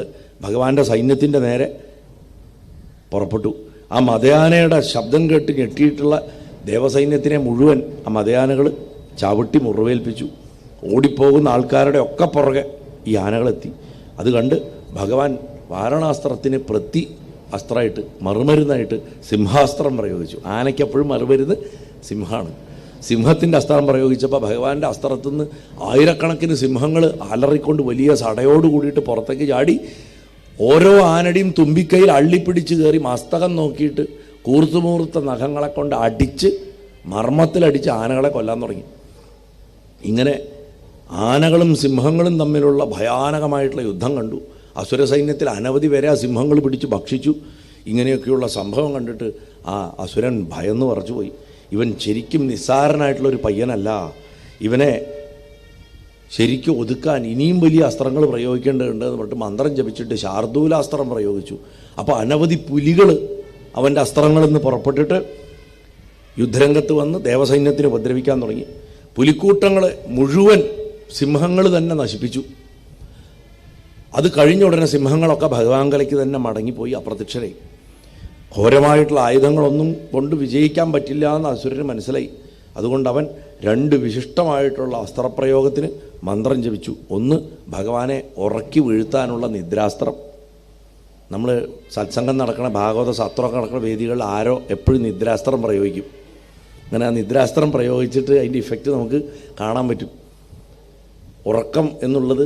ഭഗവാന്റെ സൈന്യത്തിൻ്റെ നേരെ പുറപ്പെട്ടു. ആ മതയാനയുടെ ശബ്ദം കേട്ട് ഞെട്ടിയിട്ടുള്ള ദേവസൈന്യത്തിനെ മുഴുവൻ ആ മതയാനകൾ ചവിട്ടി മുറിവേൽപ്പിച്ചു. ഓടിപ്പോകുന്ന ആൾക്കാരുടെ ഒക്കെ പുറകെ ഈ ആനകളെത്തി. അത് കണ്ട് ഭഗവാൻ വാരണാസ്ത്രത്തിന് പ്രതി അസ്ത്രമായിട്ട് മറുമരുന്നായിട്ട് സിംഹാസ്ത്രം പ്രയോഗിച്ചു. ആനയ്ക്കെപ്പോഴും മറുമരുന്ന് സിംഹമാണ്. സിംഹത്തിൻ്റെ അസ്ത്രം പ്രയോഗിച്ചപ്പോൾ ഭഗവാന്റെ അസ്ത്രത്തിൽ നിന്ന് ആയിരക്കണക്കിന് സിംഹങ്ങൾ അലറിക്കൊണ്ട് വലിയ സടയോട് കൂടിയിട്ട് പുറത്തേക്ക് ചാടി ഓരോ ആനയുടെയും തുമ്പിക്കൈയിൽ അള്ളിപ്പിടിച്ച് കയറി മസ്തകം നോക്കിയിട്ട് കൂർത്തുമൂർത്ത നഖങ്ങളെ കൊണ്ട് അടിച്ച് മർമ്മത്തിലടിച്ച് ആനകളെ കൊല്ലാൻ തുടങ്ങി. ഇങ്ങനെ ആനകളും സിംഹങ്ങളും തമ്മിലുള്ള ഭയാനകമായിട്ടുള്ള യുദ്ധം കണ്ടു. അസുര സൈന്യത്തിൽ അനവധി പേരെ ആ സിംഹങ്ങൾ പിടിച്ച് ഭക്ഷിച്ചു. ഇങ്ങനെയൊക്കെയുള്ള സംഭവം കണ്ടിട്ട് ആ അസുരൻ ഭയന്ന് പറച്ചുപോയി. ഇവൻ ശരിക്കും നിസ്സാരനായിട്ടുള്ളൊരു പയ്യനല്ല, ഇവനെ ശരിക്കും ഒതുക്കാൻ ഇനിയും വലിയ അസ്ത്രങ്ങൾ പ്രയോഗിക്കേണ്ടതുണ്ട് എന്ന് പറഞ്ഞിട്ട് മന്ത്രം ജപിച്ചിട്ട് ശാർദൂലാസ്ത്രം പ്രയോഗിച്ചു. അപ്പോൾ അനവധി പുലികൾ അവൻ്റെ അസ്ത്രങ്ങളിൽ നിന്ന് പുറപ്പെട്ടിട്ട് യുദ്ധരംഗത്ത് വന്ന് ദേവസൈന്യത്തിന് ഉപദ്രവിക്കാൻ തുടങ്ങി. പുലിക്കൂട്ടങ്ങളെ മുഴുവൻ സിംഹങ്ങൾ തന്നെ നശിപ്പിച്ചു. അത് കഴിഞ്ഞ ഉടനെ സിംഹങ്ങളൊക്കെ ഭഗവാങ്കലേക്ക് തന്നെ മടങ്ങിപ്പോയി, അപ്രത്യക്ഷരായി. ഘോരമായിട്ടുള്ള ആയുധങ്ങളൊന്നും കൊണ്ട് വിജയിക്കാൻ പറ്റില്ല എന്ന് അസുരന് മനസ്സിലായി. അതുകൊണ്ട് അവൻ 2 വിശിഷ്ടമായിട്ടുള്ള അസ്ത്രപ്രയോഗത്തിന് മന്ത്രം ജപിച്ചു. ഒന്ന്, ഭഗവാനെ ഉറക്കി വീഴ്ത്താനുള്ള നിദ്രാസ്ത്രം. നമ്മൾ സത്സംഗം നടക്കണ ഭാഗവത സത്രമൊക്കെ നടക്കുന്ന വേദികളിൽ ആരോ എപ്പോഴും നിദ്രാസ്ത്രം പ്രയോഗിക്കും. അങ്ങനെ ആ നിദ്രാസ്ത്രം പ്രയോഗിച്ചിട്ട് അതിൻ്റെ ഇഫക്റ്റ് നമുക്ക് കാണാൻ പറ്റും. ഉറക്കം എന്നുള്ളത്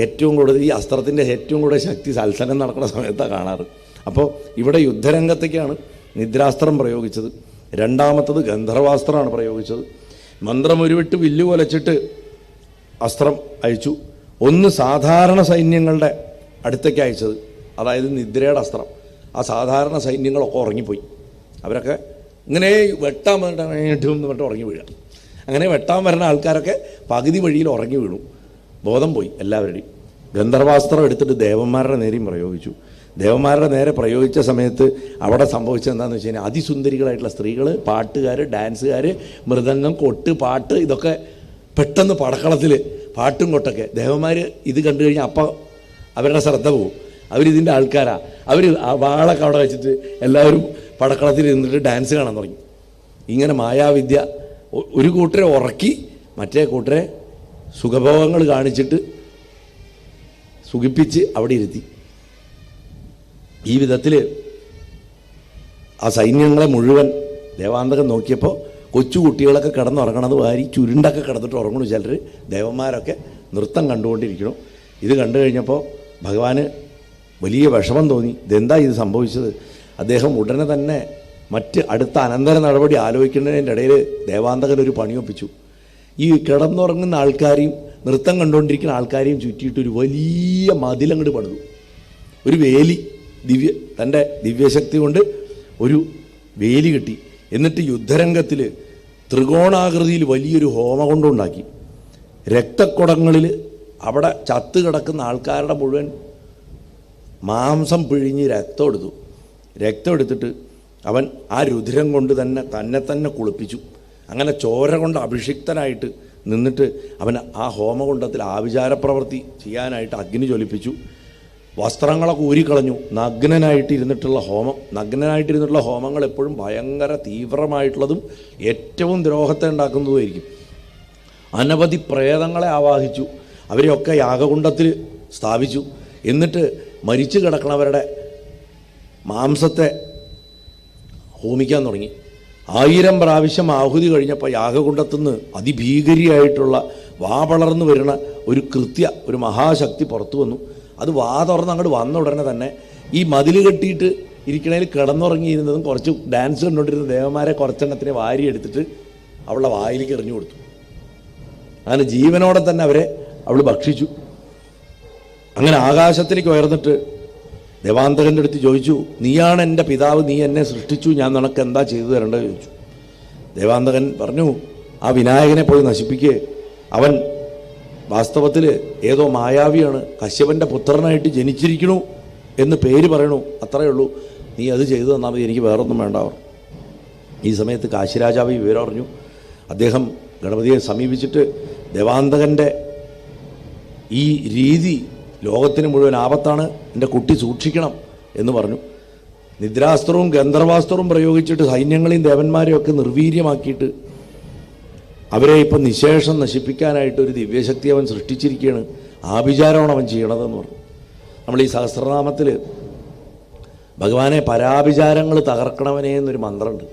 ഏറ്റവും കൂടുതൽ, ഈ അസ്ത്രത്തിൻ്റെ ഏറ്റവും കൂടുതൽ ശക്തി സത്സംഗം നടക്കുന്ന സമയത്താണ് കാണാറ്. അപ്പോൾ ഇവിടെ യുദ്ധരംഗത്തേക്കാണ് നിദ്രാസ്ത്രം പ്രയോഗിച്ചത്. രണ്ടാമത്തത് ഗന്ധർവാസ്ത്രമാണ് പ്രയോഗിച്ചത്. മന്ത്രം ഉരുവിട്ട് വില്ല് കൊലച്ചിട്ട് അസ്ത്രം അയച്ചു. ഒന്ന് സാധാരണ സൈന്യങ്ങളുടെ അടുത്തേക്ക് അയച്ചത്, അതായത് നിദ്രയുടെ അസ്ത്രം. ആ സാധാരണ സൈന്യങ്ങളൊക്കെ ഉറങ്ങിപ്പോയി. അവരൊക്കെ ഇങ്ങനെ വെട്ടാൻ പറഞ്ഞിട്ട് ഉറങ്ങി വീഴുക. അങ്ങനെ വെട്ടാൻ വരുന്ന ആൾക്കാരൊക്കെ പകുതി വഴിയിൽ ഉറങ്ങി വീണു, ബോധം പോയി എല്ലാവരുടെയും. ഗന്ധർവാസ്ത്രം എടുത്തിട്ട് ദേവന്മാരുടെ നേരെയും പ്രയോഗിച്ചു. ദേവന്മാരുടെ നേരെ പ്രയോഗിച്ച സമയത്ത് അവിടെ സംഭവിച്ചത് എന്താണെന്ന് വെച്ച് കഴിഞ്ഞാൽ അതിസുന്ദരികളായിട്ടുള്ള സ്ത്രീകൾ, പാട്ടുകാർ, ഡാൻസുകാർ, മൃദംഗം, കൊട്ട്, പാട്ട്, ഇതൊക്കെ പെട്ടെന്ന് പടക്കളത്തിൽ പാട്ടും കൊട്ടൊക്കെ. ദേവന്മാർ ഇത് കണ്ടു കഴിഞ്ഞാൽ അപ്പം അവരുടെ ശ്രദ്ധ പോകും. അവരിതിൻ്റെ ആൾക്കാരാണ്. അവർ ആ വാളൊക്കെ അവിടെ വെച്ചിട്ട് എല്ലാവരും പടക്കളത്തിൽ ഇരുന്നിട്ട് ഡാൻസ് കാണാൻ തുടങ്ങി. ഇങ്ങനെ മായാവിദ്യ ഒരു കൂട്ടരെ ഉറക്കി മറ്റേ കൂട്ടരെ സുഖഭോഗങ്ങൾ കാണിച്ചിട്ട് സുഖിപ്പിച്ച് അവിടെ ഇരുത്തി. ഈ വിധത്തിൽ ആ സൈന്യങ്ങളെ മുഴുവൻ ദേവാന്തകൻ നോക്കിയപ്പോൾ കൊച്ചു കുട്ടികളൊക്കെ കിടന്നുറങ്ങണത് വാരി ചുരുണ്ടൊക്കെ കിടന്നിട്ട് ഉറങ്ങണു. ചിലർ ദേവന്മാരൊക്കെ നൃത്തം കണ്ടുകൊണ്ടിരിക്കണം. ഇത് കണ്ടു കഴിഞ്ഞപ്പോൾ ഭഗവാന് വലിയ വിഷമം തോന്നി. ഇതെന്താ ഇത് സംഭവിച്ചത്? അദ്ദേഹം ഉടനെ തന്നെ അടുത്ത അനന്തര നടപടി ആലോചിക്കുന്നതിൻ്റെ ഇടയിൽ ദേവാന്തകൻ ഒരു പണിയൊപ്പിച്ചു. ഈ കിടന്നുറങ്ങുന്ന ആൾക്കാരെയും നൃത്തം കണ്ടുകൊണ്ടിരിക്കുന്ന ആൾക്കാരെയും ചുറ്റിയിട്ടൊരു വലിയ മതിലങ്ങോട്ട് പണിതു. ഒരു വേലി, തൻ്റെ ദിവ്യശക്തി കൊണ്ട് ഒരു വേലി കെട്ടി. എന്നിട്ട് യുദ്ധരംഗത്തിൽ ത്രികോണാകൃതിയിൽ വലിയൊരു ഹോമകുണ്ടമുണ്ടാക്കി. രക്തക്കുടങ്ങളിൽ അവിടെ ചത്ത് കിടക്കുന്ന ആൾക്കാരുടെ മുഴുവൻ മാംസം പിഴിഞ്ഞ് രക്തം എടുത്തു. രക്തം എടുത്തിട്ട് അവൻ ആ രുധിരം കൊണ്ട് തന്നെ കുളിപ്പിച്ചു. അങ്ങനെ ചോര കൊണ്ട് അഭിഷിക്തനായിട്ട് നിന്നിട്ട് അവൻ ആ ഹോമകുണ്ടത്തിൽ ആഭിചാരപ്രവൃത്തി ചെയ്യാനായിട്ട് അഗ്നി ജ്വലിപ്പിച്ചു. വസ്ത്രങ്ങളൊക്കെ ഊരിക്കളഞ്ഞു. നഗ്നനായിട്ടിരുന്നിട്ടുള്ള ഹോമങ്ങൾ എപ്പോഴും ഭയങ്കര തീവ്രമായിട്ടുള്ളതും ഏറ്റവും ദ്രോഹത്തെ ഉണ്ടാക്കുന്നതുമായിരിക്കും. അനവധി പ്രേതങ്ങളെ ആവാഹിച്ചു. അവരെയൊക്കെ യാഗകുണ്ടത്തിൽ സ്ഥാപിച്ചു. എന്നിട്ട് മരിച്ചു കിടക്കണവരുടെ മാംസത്തെ ഹോമിക്കാൻ തുടങ്ങി. 1000 പ്രാവശ്യം ആഹുതി കഴിഞ്ഞപ്പോൾ യാഗകുണ്ടത്തുനിന്ന് അതിഭീകരിയായിട്ടുള്ള വാപളർന്നു വരുന്ന ഒരു മഹാശക്തി പുറത്തു വന്നു. അത് തുറന്ന് അങ്ങോട്ട് വന്ന ഉടനെ തന്നെ ഈ മതിൽ കെട്ടിയിട്ട് ഇരിക്കണേൽ കിടന്നുറങ്ങിയിരുന്നതും കുറച്ച് ഡാൻസ് കണ്ടുകൊണ്ടിരുന്ന ദേവന്മാരെ കുറച്ചെണ്ണത്തിനെ വാരിയെടുത്തിട്ട് അവളുടെ വായിലേക്ക് എറിഞ്ഞു കൊടുത്തു. അങ്ങനെ ജീവനോടെ തന്നെ അവരെ അവൾ ഭക്ഷിച്ചു. അങ്ങനെ ആകാശത്തിലേക്ക് ഉയർന്നിട്ട് ദേവാന്തകൻ്റെ അടുത്ത് ചോദിച്ചു, നീയാണ് എൻ്റെ പിതാവ്, നീ എന്നെ സൃഷ്ടിച്ചു, ഞാൻ നിനക്ക് എന്താ ചെയ്തു തരേണ്ടത് ചോദിച്ചു. ദേവാന്തകൻ പറഞ്ഞു, ആ വിനായകനെ പോയി നശിപ്പിക്കുക. അവൻ വാസ്തവത്തിൽ ഏതോ മായാവിയാണ്, കശ്യപൻ്റെ പുത്രനായിട്ട് ജനിച്ചിരിക്കണു എന്ന് പേര് പറയണു, അത്രയേ ഉള്ളൂ. നീ അത് ചെയ്തു തന്നാൽ മതി, എനിക്ക് വേറൊന്നും വേണ്ട. അവർ ഈ സമയത്ത് കാശിരാജാവ് വിവരം അറിഞ്ഞു. അദ്ദേഹം ഗണപതിയെ സമീപിച്ചിട്ട് ദേവാന്തകൻ്റെ ഈ രീതി ലോകത്തിന് മുഴുവൻ ആപത്താണ്, എൻ്റെ കുട്ടി സൂക്ഷിക്കണം എന്ന് പറഞ്ഞു. നിദ്രാസ്ത്രവും ഗന്ധർവാസ്ത്രവും പ്രയോഗിച്ചിട്ട് സൈന്യങ്ങളെയും ദേവന്മാരെയും ഒക്കെ നിർവീര്യമാക്കിയിട്ട് അവരെ ഇപ്പം നിശേഷം നശിപ്പിക്കാനായിട്ട് ഒരു ദിവ്യശക്തി അവൻ സൃഷ്ടിച്ചിരിക്കുകയാണ്. ആഭിചാരമാണ് അവൻ ചെയ്യണതെന്ന് പറഞ്ഞു. നമ്മൾ ഈ സഹസ്രനാമത്തിൽ ഭഗവാനെ പരാഭിചാരങ്ങൾ തകർക്കണവനേ എന്നൊരു മന്ത്രമുണ്ട്.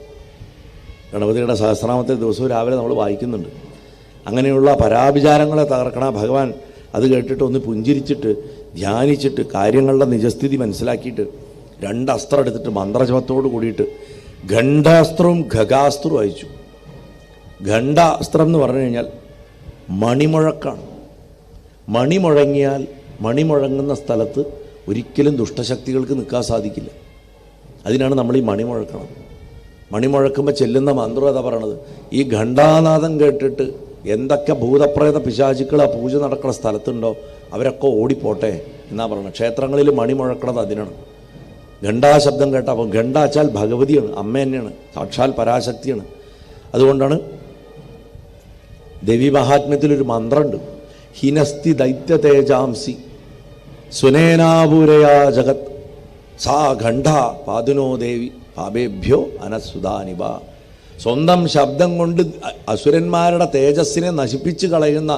ഗണപതിയുടെ സഹസ്രനാമത്തിൽ ദിവസവും രാവിലെ നമ്മൾ വായിക്കുന്നുണ്ട്. അങ്ങനെയുള്ള പരാഭിചാരങ്ങളെ തകർക്കണ ഭഗവാൻ അത് കേട്ടിട്ട് ഒന്ന് പുഞ്ചിരിച്ചിട്ട് ധ്യാനിച്ചിട്ട് കാര്യങ്ങളുടെ നിജസ്ഥിതി മനസ്സിലാക്കിയിട്ട് 2 അസ്ത്രം എടുത്തിട്ട് മന്ത്രജപത്തോട് കൂടിയിട്ട് ഖണ്ഡാസ്ത്രവും ഖഗാസ്ത്രവും അയച്ചു. ഖണ്ഡാസ്ത്രം എന്ന് പറഞ്ഞു കഴിഞ്ഞാൽ മണിമുഴക്കാണ്. മണിമുഴങ്ങിയാൽ മണിമുഴങ്ങുന്ന സ്ഥലത്ത് ഒരിക്കലും ദുഷ്ടശക്തികൾക്ക് നിൽക്കാൻ സാധിക്കില്ല. അതിനാണ് നമ്മൾ ഈ മണി മുഴക്കണം. മണി മുഴക്കുമ്പോൾ ചെല്ലുന്ന മന്ത്രം അതാ പറയണത്. ഈ ഘണ്ടാനാദം കേട്ടിട്ട് എന്തൊക്കെ ഭൂതപ്രേത പിശാചുക്കൾ ആ പൂജ നടക്കുന്ന സ്ഥലത്തുണ്ടോ അവരൊക്കെ ഓടിപ്പോട്ടെ എന്നാ പറയുന്നത്. ക്ഷേത്രങ്ങളിൽ മണി മുഴക്കണത് അതിനാണ്. ഘണ്ടാശബ്ദം കേട്ട, അപ്പോൾ ഘണ്ടാച്ചാൽ ഭഗവതിയാണ്, അമ്മ തന്നെയാണ്, സാക്ഷാൽ പരാശക്തിയാണ്. അതുകൊണ്ടാണ് ദേവി മഹാത്മ്യത്തിലൊരു മന്ത്രമുണ്ട്, ഹിനസ്തി ദൈത്യ തേജാംസി സുനേനാപൂരയാ ജഗത് സാ ഘണ്ഠ പാതുനോ ദേവി പാപേഭ്യോ അനസുധാനിബ. സ്വന്തം ശബ്ദം കൊണ്ട് അസുരന്മാരുടെ തേജസ്സിനെ നശിപ്പിച്ച് കളയുന്ന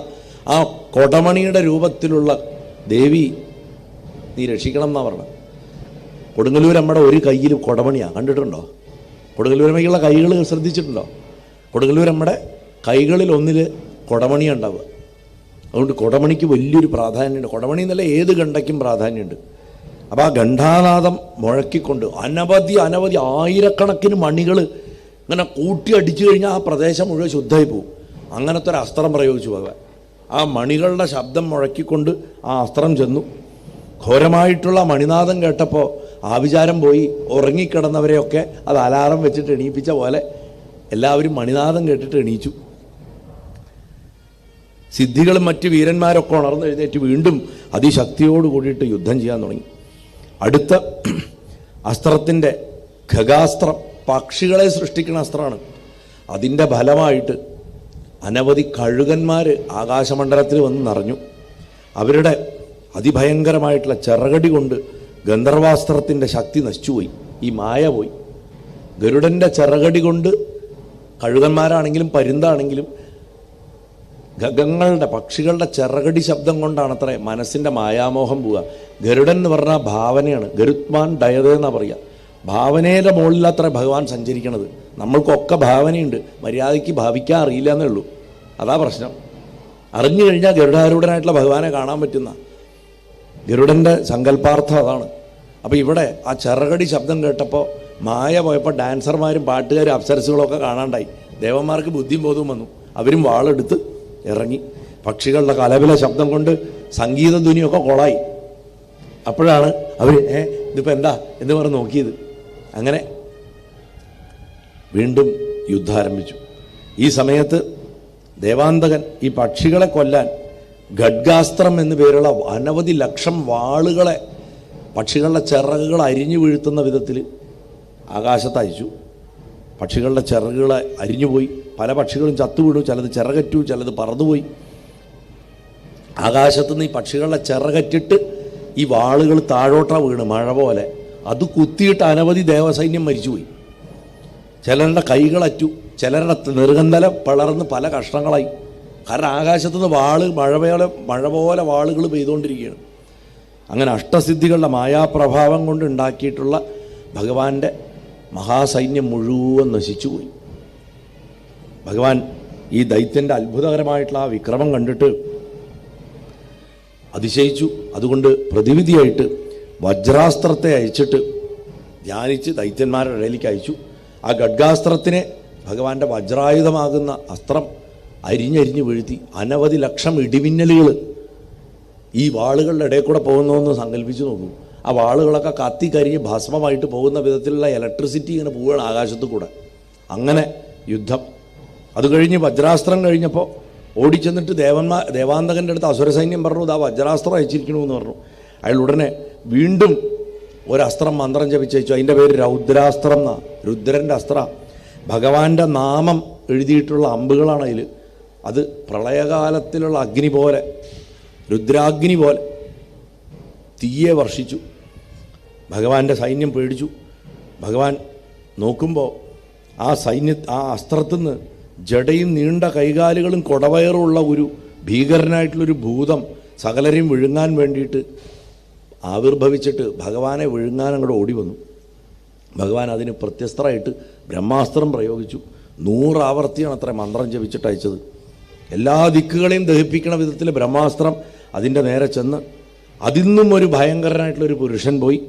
ആ കൊടമണിയുടെ രൂപത്തിലുള്ള ദേവി നീ രക്ഷിക്കണം എന്നാണ് പറഞ്ഞത്. കൊടുങ്ങല്ലൂരമ്മയുടെ ഒരു കയ്യിൽ കൊടമണിയാണ്, കണ്ടിട്ടുണ്ടോ? കൊടുങ്ങല്ലൂരമ്മയ്ക്കുള്ള കൈകൾ ശ്രദ്ധിച്ചിട്ടുണ്ടോ? കൊടുങ്ങല്ലൂരമ്മയുടെ കൈകളിൽ ഒന്നിൽ കൊടമണിയാണ് ഉണ്ടാവുക. അതുകൊണ്ട് കൊടമണിക്ക് വലിയൊരു പ്രാധാന്യമുണ്ട്. കൊടമണി എന്നല്ല ഏത് ഗണ്ടയ്ക്കും പ്രാധാന്യമുണ്ട്. അപ്പോൾ ആ ഘണ്ടാനാദം മുഴക്കിക്കൊണ്ട് അനവധി ആയിരക്കണക്കിന് മണികൾ ഇങ്ങനെ കൂട്ടി അടിച്ചു കഴിഞ്ഞാൽ ആ പ്രദേശം മുഴുവൻ ശുദ്ധമായി പോകും. അങ്ങനത്തെ ഒരു അസ്ത്രം പ്രയോഗിച്ചു ഭഗവാൻ. ആ മണികളുടെ ശബ്ദം മുഴക്കിക്കൊണ്ട് ആ അസ്ത്രം ചെന്നു. ഘോരമായിട്ടുള്ള മണിനാദം കേട്ടപ്പോൾ ആവിചാരം പോയി. ഉറങ്ങിക്കിടന്നവരെയൊക്കെ അത് അലാറം വെച്ചിട്ട് എണീപ്പിച്ച പോലെ എല്ലാവരും മണിനാദം കേട്ടിട്ട് എണീച്ചു. സിദ്ധികളും മറ്റ് വീരന്മാരൊക്കെ ഉണർന്ന് എഴുന്നേറ്റ് വീണ്ടും അതിശക്തിയോട് കൂടിയിട്ട് യുദ്ധം ചെയ്യാൻ തുടങ്ങി. അടുത്ത അസ്ത്രത്തിൻ്റെ ഖഗാസ്ത്രം പക്ഷികളെ സൃഷ്ടിക്കുന്ന അസ്ത്രമാണ്. അതിൻ്റെ ഫലമായിട്ട് അനവധി കഴുകന്മാർ ആകാശമണ്ഡലത്തിൽ വന്ന് നിറഞ്ഞു. അവരുടെ അതിഭയങ്കരമായിട്ടുള്ള ചിറകടി കൊണ്ട് ഗന്ധർവാസ്ത്രത്തിൻ്റെ ശക്തി നശിച്ചുപോയി. ഈ മായ പോയി. ഗരുഡൻ്റെ ചിറകടി കൊണ്ട് കഴുകന്മാരാണെങ്കിലും പരുന്താണെങ്കിലും ഗഗങ്ങളുടെ പക്ഷികളുടെ ചിറകടി ശബ്ദം കൊണ്ടാണത്ര മനസ്സിൻ്റെ മായാമോഹം പോവുക. ഗരുഡൻ എന്ന് പറഞ്ഞാൽ ഭാവനയാണ്. ഗരുത്മാൻ ഡയത എന്നാണ് പറയുക. ഭാവനയുടെ മുകളിലത്ര ഭഗവാൻ സഞ്ചരിക്കണത്. നമ്മൾക്കൊക്കെ ഭാവനയുണ്ട്, മര്യാദയ്ക്ക് ഭാവിക്കാൻ അറിയില്ല എന്നേ ഉള്ളൂ. അതാ പ്രശ്നം. അറിഞ്ഞു കഴിഞ്ഞാൽ ഗരുഡാരൂഢനായിട്ടുള്ള ഭഗവാനെ കാണാൻ പറ്റുന്ന ഗരുഡൻ്റെ സങ്കല്പാർത്ഥം അതാണ്. അപ്പോൾ ഇവിടെ ആ ചിറകടി ശബ്ദം കേട്ടപ്പോൾ മായ പോയപ്പോൾ ഡാൻസർമാരും പാട്ടുകാരും അപ്സരസുകളൊക്കെ കാണാണ്ടായി. ദേവന്മാർക്ക് ബുദ്ധിയും ബോധവും വന്നു. അവരും വാളെടുത്ത് ഇറങ്ങി. പക്ഷികളുടെ കലപില ശബ്ദം കൊണ്ട് സംഗീത ധ്വനിയൊക്കെ കൊളായി. അപ്പോഴാണ് അവർ ഇതിപ്പോൾ എന്താ എന്ന് പറഞ്ഞ് നോക്കിയത്. അങ്ങനെ വീണ്ടും യുദ്ധം ആരംഭിച്ചു. ഈ സമയത്ത് ദേവാന്തകൻ ഈ പക്ഷികളെ കൊല്ലാൻ ഖഡ്ഗാസ്ത്രം എന്നു പേരുള്ള അനവധി ലക്ഷം വാളുകളെ പക്ഷികളുടെ ചിറകുകൾ അരിഞ്ഞു വീഴ്ത്തുന്ന വിധത്തിൽ ആകാശത്ത് അയച്ചു. പക്ഷികളുടെ ചിറകുകളെ അരിഞ്ഞുപോയി. പല പക്ഷികളും ചത്തുവിടു, ചിലത് ചിറകറ്റു, ചിലത് പറന്നുപോയി. ആകാശത്തുനിന്ന് ഈ പക്ഷികളുടെ ചിറകറ്റിട്ട് ഈ വാളുകൾ താഴോട്ടാ വീണ് മഴ പോലെ. അത് കുത്തിയിട്ട് അനവധി ദേവസൈന്യം മരിച്ചുപോയി. ചിലരുടെ കൈകളറ്റു, ചിലരുടെ നെറുകന്തല പിളർന്ന് പല കഷ്ണങ്ങളായി. കാരണം ആകാശത്തുനിന്ന് മഴ പോലെ വാളുകൾ പെയ്തുകൊണ്ടിരിക്കുകയാണ്. അങ്ങനെ അഷ്ടസിദ്ധികളുടെ മായാപ്രഭാവം കൊണ്ട് ഉണ്ടാക്കിയിട്ടുള്ള ഭഗവാന്റെ മഹാസൈന്യം മുഴുവൻ നശിച്ചുപോയി. ഭഗവാൻ ഈ ദൈത്യൻ്റെ അത്ഭുതകരമായിട്ടുള്ള ആ വിക്രമം കണ്ടിട്ട് അതിശയിച്ചു. അതുകൊണ്ട് പ്രതിവിധിയായിട്ട് വജ്രാസ്ത്രത്തെ അയച്ചിട്ട് ധ്യാനിച്ച് ദൈത്യന്മാരുടെ ഇടയിലേക്ക് അയച്ചു. ആ ഖഡ്ഗാസ്ത്രത്തിനെ ഭഗവാന്റെ വജ്രായുധമാകുന്ന അസ്ത്രം അരിഞ്ഞരിഞ്ഞ് വീഴ്ത്തി. അനവധി ലക്ഷം ഇടിമിന്നലുകൾ ഈ വാളുകളുടെ ഇടയിൽ കൂടെ പോകുന്നതെന്ന് സങ്കല്പിച്ച് നോക്കൂ. ആ വാളുകളൊക്കെ കത്തിക്കരിഞ്ഞ് ഭസ്മമായിട്ട് പോകുന്ന വിധത്തിലുള്ള ഇലക്ട്രിസിറ്റി ഇങ്ങനെ പോവുകയാണ് ആകാശത്ത് കൂടെ. അങ്ങനെ യുദ്ധം. അത് കഴിഞ്ഞ് വജ്രാസ്ത്രം കഴിഞ്ഞപ്പോൾ ഓടിച്ചെന്നിട്ട് ദേവാന്തകൻ്റെ അടുത്ത് അസുരസൈന്യം പറഞ്ഞു, ഇതാ വജ്രാസ്ത്രം അയച്ചിരിക്കണമെന്ന് പറഞ്ഞു. അയാൾ ഉടനെ വീണ്ടും ഒരസ്ത്രം മന്ത്രം ജപിച്ചയച്ചു. അതിൻ്റെ പേര് രൗദ്രാസ്ത്രം എന്നാണ്. രുദ്രൻ്റെ അസ്ത്ര. ഭഗവാന്റെ നാമം എഴുതിയിട്ടുള്ള അമ്പുകളാണ് അതിൽ. അത് പ്രളയകാലത്തിലുള്ള അഗ്നി പോലെ, രുദ്രാഗ്നി പോലെ തീയെ വർഷിച്ചു. ഭഗവാന്റെ സൈന്യം പേടിച്ചു. ഭഗവാൻ നോക്കുമ്പോൾ ആ അസ്ത്രത്തിൽ നിന്ന് ജടയും നീണ്ട കൈകാലുകളും കൊടവയറുള്ള ഒരു ഭീകരനായിട്ടുള്ളൊരു ഭൂതം സകലരെയും വിഴുങ്ങാൻ വേണ്ടിയിട്ട് ആവിർഭവിച്ചിട്ട് ഭഗവാനെ വിഴുങ്ങാൻ അങ്ങോട്ട് ഓടി വന്നു. ഭഗവാൻ അതിന് പ്രത്യസ്തരായിട്ട് ബ്രഹ്മാസ്ത്രം പ്രയോഗിച്ചു. 100 ആവർത്തിയാണ് അത്ര മന്ത്രം ജപിച്ചിട്ട് അയച്ചത്. എല്ലാ ദിക്കുകളെയും ദഹിപ്പിക്കണ വിധത്തിൽ ബ്രഹ്മാസ്ത്രം അതിൻ്റെ നേരെ ചെന്ന് അതിൽ നിന്നും ഒരു ഭയങ്കരനായിട്ടുള്ളൊരു പുരുഷൻ പോയി.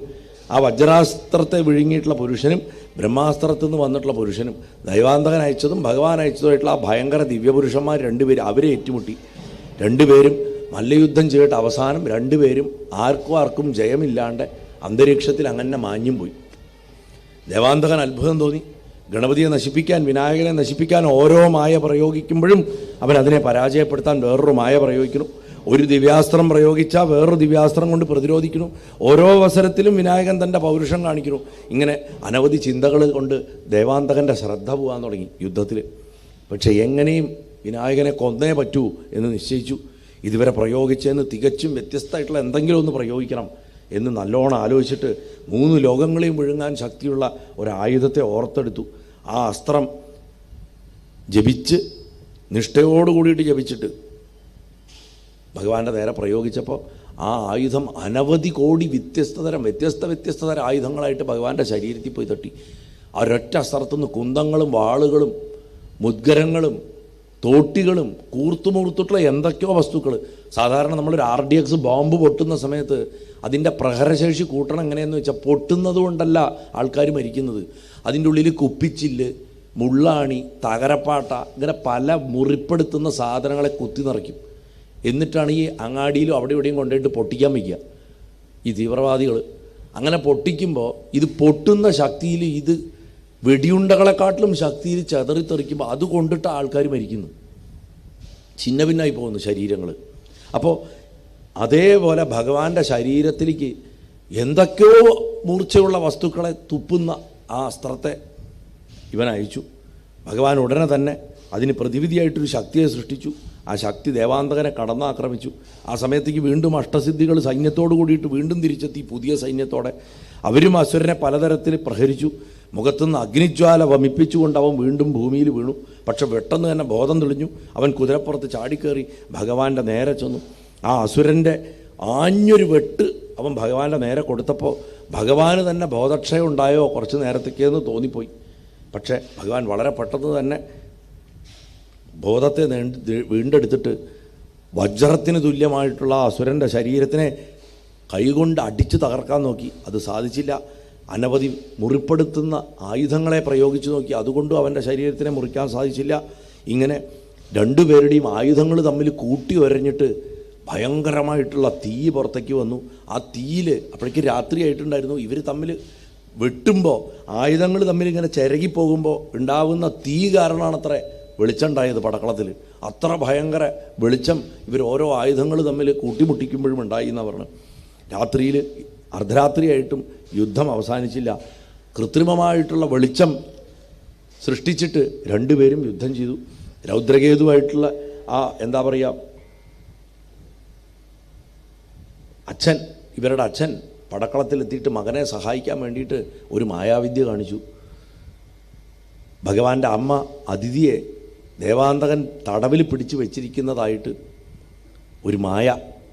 ആ വജ്രാസ്ത്രത്തെ വിഴുങ്ങിയിട്ടുള്ള പുരുഷനും ബ്രഹ്മാസ്ത്രത്തിൽ നിന്ന് വന്നിട്ടുള്ള പുരുഷനും ദൈവാന്തകൻ അയച്ചതും ഭഗവാൻ അയച്ചതുമായിട്ടുള്ള ആ ഭയങ്കര ദിവ്യപുരുഷന്മാർ രണ്ടുപേരും അവരെ ഏറ്റുമുട്ടി. രണ്ടുപേരും മല്ലയുദ്ധം ചെയ്തിട്ട് അവസാനം രണ്ടുപേരും ആർക്കും ജയമില്ലാണ്ട് അന്തരീക്ഷത്തിൽ അങ്ങനെ മാഞ്ഞും പോയി. ദേവാന്തകൻ അത്ഭുതം തോന്നി. ഗണപതിയെ നശിപ്പിക്കാൻ, വിനായകനെ നശിപ്പിക്കാൻ ഓരോ മായ പ്രയോഗിക്കുമ്പോഴും അവൻ അതിനെ പരാജയപ്പെടുത്താൻ വേറൊരു മായ പ്രയോഗിക്കുന്നു. ഒരു ദിവ്യാസ്ത്രം പ്രയോഗിച്ചാൽ വേറൊരു ദിവ്യാസ്ത്രം കൊണ്ട് പ്രതിരോധിക്കുന്നു. ഓരോ അവസരത്തിലും വിനായകൻ തൻ്റെ പൗരുഷം കാണിക്കുന്നു. ഇങ്ങനെ അനവധി ചിന്തകൾ കൊണ്ട് ദേവാന്തകൻ്റെ ശ്രദ്ധ പോകാൻ തുടങ്ങി യുദ്ധത്തിൽ. പക്ഷേ എങ്ങനെയും വിനായകനെ കൊന്നേ പറ്റൂ എന്ന് നിശ്ചയിച്ചു. ഇതുവരെ പ്രയോഗിച്ചതെന്ന് തികച്ചും വ്യത്യസ്തമായിട്ടുള്ള എന്തെങ്കിലും ഒന്ന് പ്രയോഗിക്കണം എന്ന് നല്ലോണം ആലോചിച്ചിട്ട് 3 ലോകങ്ങളെയും വിഴുങ്ങാൻ ശക്തിയുള്ള ഒരായുധത്തെ ഓർത്തെടുത്തു. ആ അസ്ത്രം ജപിച്ച് നിഷ്ഠയോടുകൂടിയിട്ട് ജപിച്ചിട്ട് ഭഗവാന്റെ നേരെ പ്രയോഗിച്ചപ്പോൾ ആ ആയുധം അനവധി കോടി വ്യത്യസ്ത ആയുധങ്ങളായിട്ട് ഭഗവാന്റെ ശരീരത്തിൽ പോയി തട്ടി. ആ ഒരൊറ്റ അസ്ത്രത്തുനിന്ന് കുന്തങ്ങളും വാളുകളും മുദ്ഗരങ്ങളും തോട്ടികളും കൂർത്തുമൂർത്തിട്ടുള്ള എന്തൊക്കെയോ വസ്തുക്കൾ. സാധാരണ നമ്മളൊരു RDX ബോംബ് പൊട്ടുന്ന സമയത്ത് അതിൻ്റെ പ്രഹരശേഷി കൂട്ടണം എങ്ങനെയെന്ന് വെച്ചാൽ പൊട്ടുന്നത് കൊണ്ടല്ല ആൾക്കാർ മരിക്കുന്നത്. അതിൻ്റെ ഉള്ളിൽ കുപ്പിച്ചില്ല്, മുള്ളാണി, തകരപ്പാട്ട, ഇങ്ങനെ പല മുറിപ്പെടുത്തുന്ന സാധനങ്ങളെ കുത്തി നിറയ്ക്കും. എന്നിട്ടാണ് ഈ അങ്ങാടിയിലും അവിടെ ഇവിടെയും കൊണ്ടുപോയിട്ട് പൊട്ടിക്കാൻ വയ്ക്കുക ഈ തീവ്രവാദികൾ. അങ്ങനെ പൊട്ടിക്കുമ്പോൾ ഇത് പൊട്ടുന്ന ശക്തിയിൽ, ഇത് വെടിയുണ്ടകളെക്കാട്ടിലും ശക്തിയിൽ ചെതറിത്തെറിക്കുമ്പോൾ അത് കൊണ്ടിട്ട് ആൾക്കാർ മരിക്കുന്നു, ഛിന്ന ഭിന്നായി പോകുന്നു ശരീരങ്ങൾ. അപ്പോൾ അതേപോലെ ഭഗവാന്റെ ശരീരത്തിലേക്ക് എന്തൊക്കെയോ മൂർച്ചയുള്ള വസ്തുക്കളെ തുപ്പുന്ന ആ അസ്ത്രത്തെ ഇവൻ അയച്ചു. ഭഗവാൻ ഉടനെ തന്നെ അതിന് പ്രതിവിധിയായിട്ടൊരു ശക്തിയെ സൃഷ്ടിച്ചു. ആ ശക്തി ദേവാന്തകനെ കടന്നാക്രമിച്ചു. ആ സമയത്തേക്ക് വീണ്ടും അഷ്ടസിദ്ധികൾ സൈന്യത്തോടു കൂടിയിട്ട് വീണ്ടും തിരിച്ചെത്തി പുതിയ സൈന്യത്തോടെ. അവരും അസുരനെ പലതരത്തിൽ പ്രഹരിച്ചു. മുഖത്തുനിന്ന് അഗ്നിജ്വാല വമിപ്പിച്ചുകൊണ്ട് അവൻ വീണ്ടും ഭൂമിയിൽ വീണു. പക്ഷെ പെട്ടെന്ന് തന്നെ ബോധം തെളിഞ്ഞു. അവൻ കുതിരപ്പുറത്ത് ചാടിക്കയറി ഭഗവാന്റെ നേരെ ചെന്നു. ആ അസുരൻ്റെ ആഞ്ഞൊരു വെട്ട് അവൻ ഭഗവാന്റെ നേരെ കൊടുത്തപ്പോൾ ഭഗവാന് തന്നെ ബോധക്ഷയം ഉണ്ടായോ കുറച്ച് നേരത്തേക്കെന്ന് തോന്നിപ്പോയി. പക്ഷേ ഭഗവാൻ വളരെ പെട്ടെന്ന് തന്നെ ബോധത്തെ വീണ്ടെടുത്തിട്ട് വജ്രത്തിന് തുല്യമായിട്ടുള്ള അസുരൻ്റെ ശരീരത്തിനെ കൈകൊണ്ട് അടിച്ചു തകർക്കാൻ നോക്കി. അത് സാധിച്ചില്ല. അനവധി മുറിപ്പെടുത്തുന്ന ആയുധങ്ങളെ പ്രയോഗിച്ചു നോക്കി. അതുകൊണ്ടും അവൻ്റെ ശരീരത്തിനെ മുറിക്കാൻ സാധിച്ചില്ല. ഇങ്ങനെ രണ്ടുപേരുടെയും ആയുധങ്ങൾ തമ്മിൽ കൂട്ടി ഉരഞ്ഞിട്ട് ഭയങ്കരമായിട്ടുള്ള തീ പുറത്തേക്ക് വന്നു. ആ തീയിൽ അപ്പോഴേക്ക് രാത്രിയായിട്ടുണ്ടായിരുന്നു. ഇവർ തമ്മിൽ വെട്ടുമ്പോൾ ആയുധങ്ങൾ തമ്മിൽ ഇങ്ങനെ ചിരകിപ്പോകുമ്പോൾ ഉണ്ടാകുന്ന തീ കാരണമാണത്രേ വെളിച്ചം ഉണ്ടായത് പടക്കളത്തിൽ. അത്ര ഭയങ്കര വെളിച്ചം ഇവർ ഓരോ ആയുധങ്ങൾ തമ്മിൽ കൂട്ടിമുട്ടിക്കുമ്പോഴും ഉണ്ടായി എന്നാണ് പറഞ്ഞു. രാത്രിയിൽ അർദ്ധരാത്രിയായിട്ടും യുദ്ധം അവസാനിച്ചില്ല. കൃത്രിമമായിട്ടുള്ള വെളിച്ചം സൃഷ്ടിച്ചിട്ട് രണ്ടുപേരും യുദ്ധം ചെയ്തു. രൗദ്രകേതുവായിട്ടുള്ള ആ എന്താ പറയുക അച്ഛൻ, ഇവരുടെ അച്ഛൻ പടക്കളത്തിലെത്തിയിട്ട് മകനെ സഹായിക്കാൻ വേണ്ടിയിട്ട് ഒരു മായാവിദ്യ കാണിച്ചു. ഭഗവാന്റെ അമ്മ അതിഥിയെ ദേവാന്തകൻ തടവിൽ പിടിച്ചു വെച്ചിരിക്കുന്നതായിട്ട് ഒരു മായ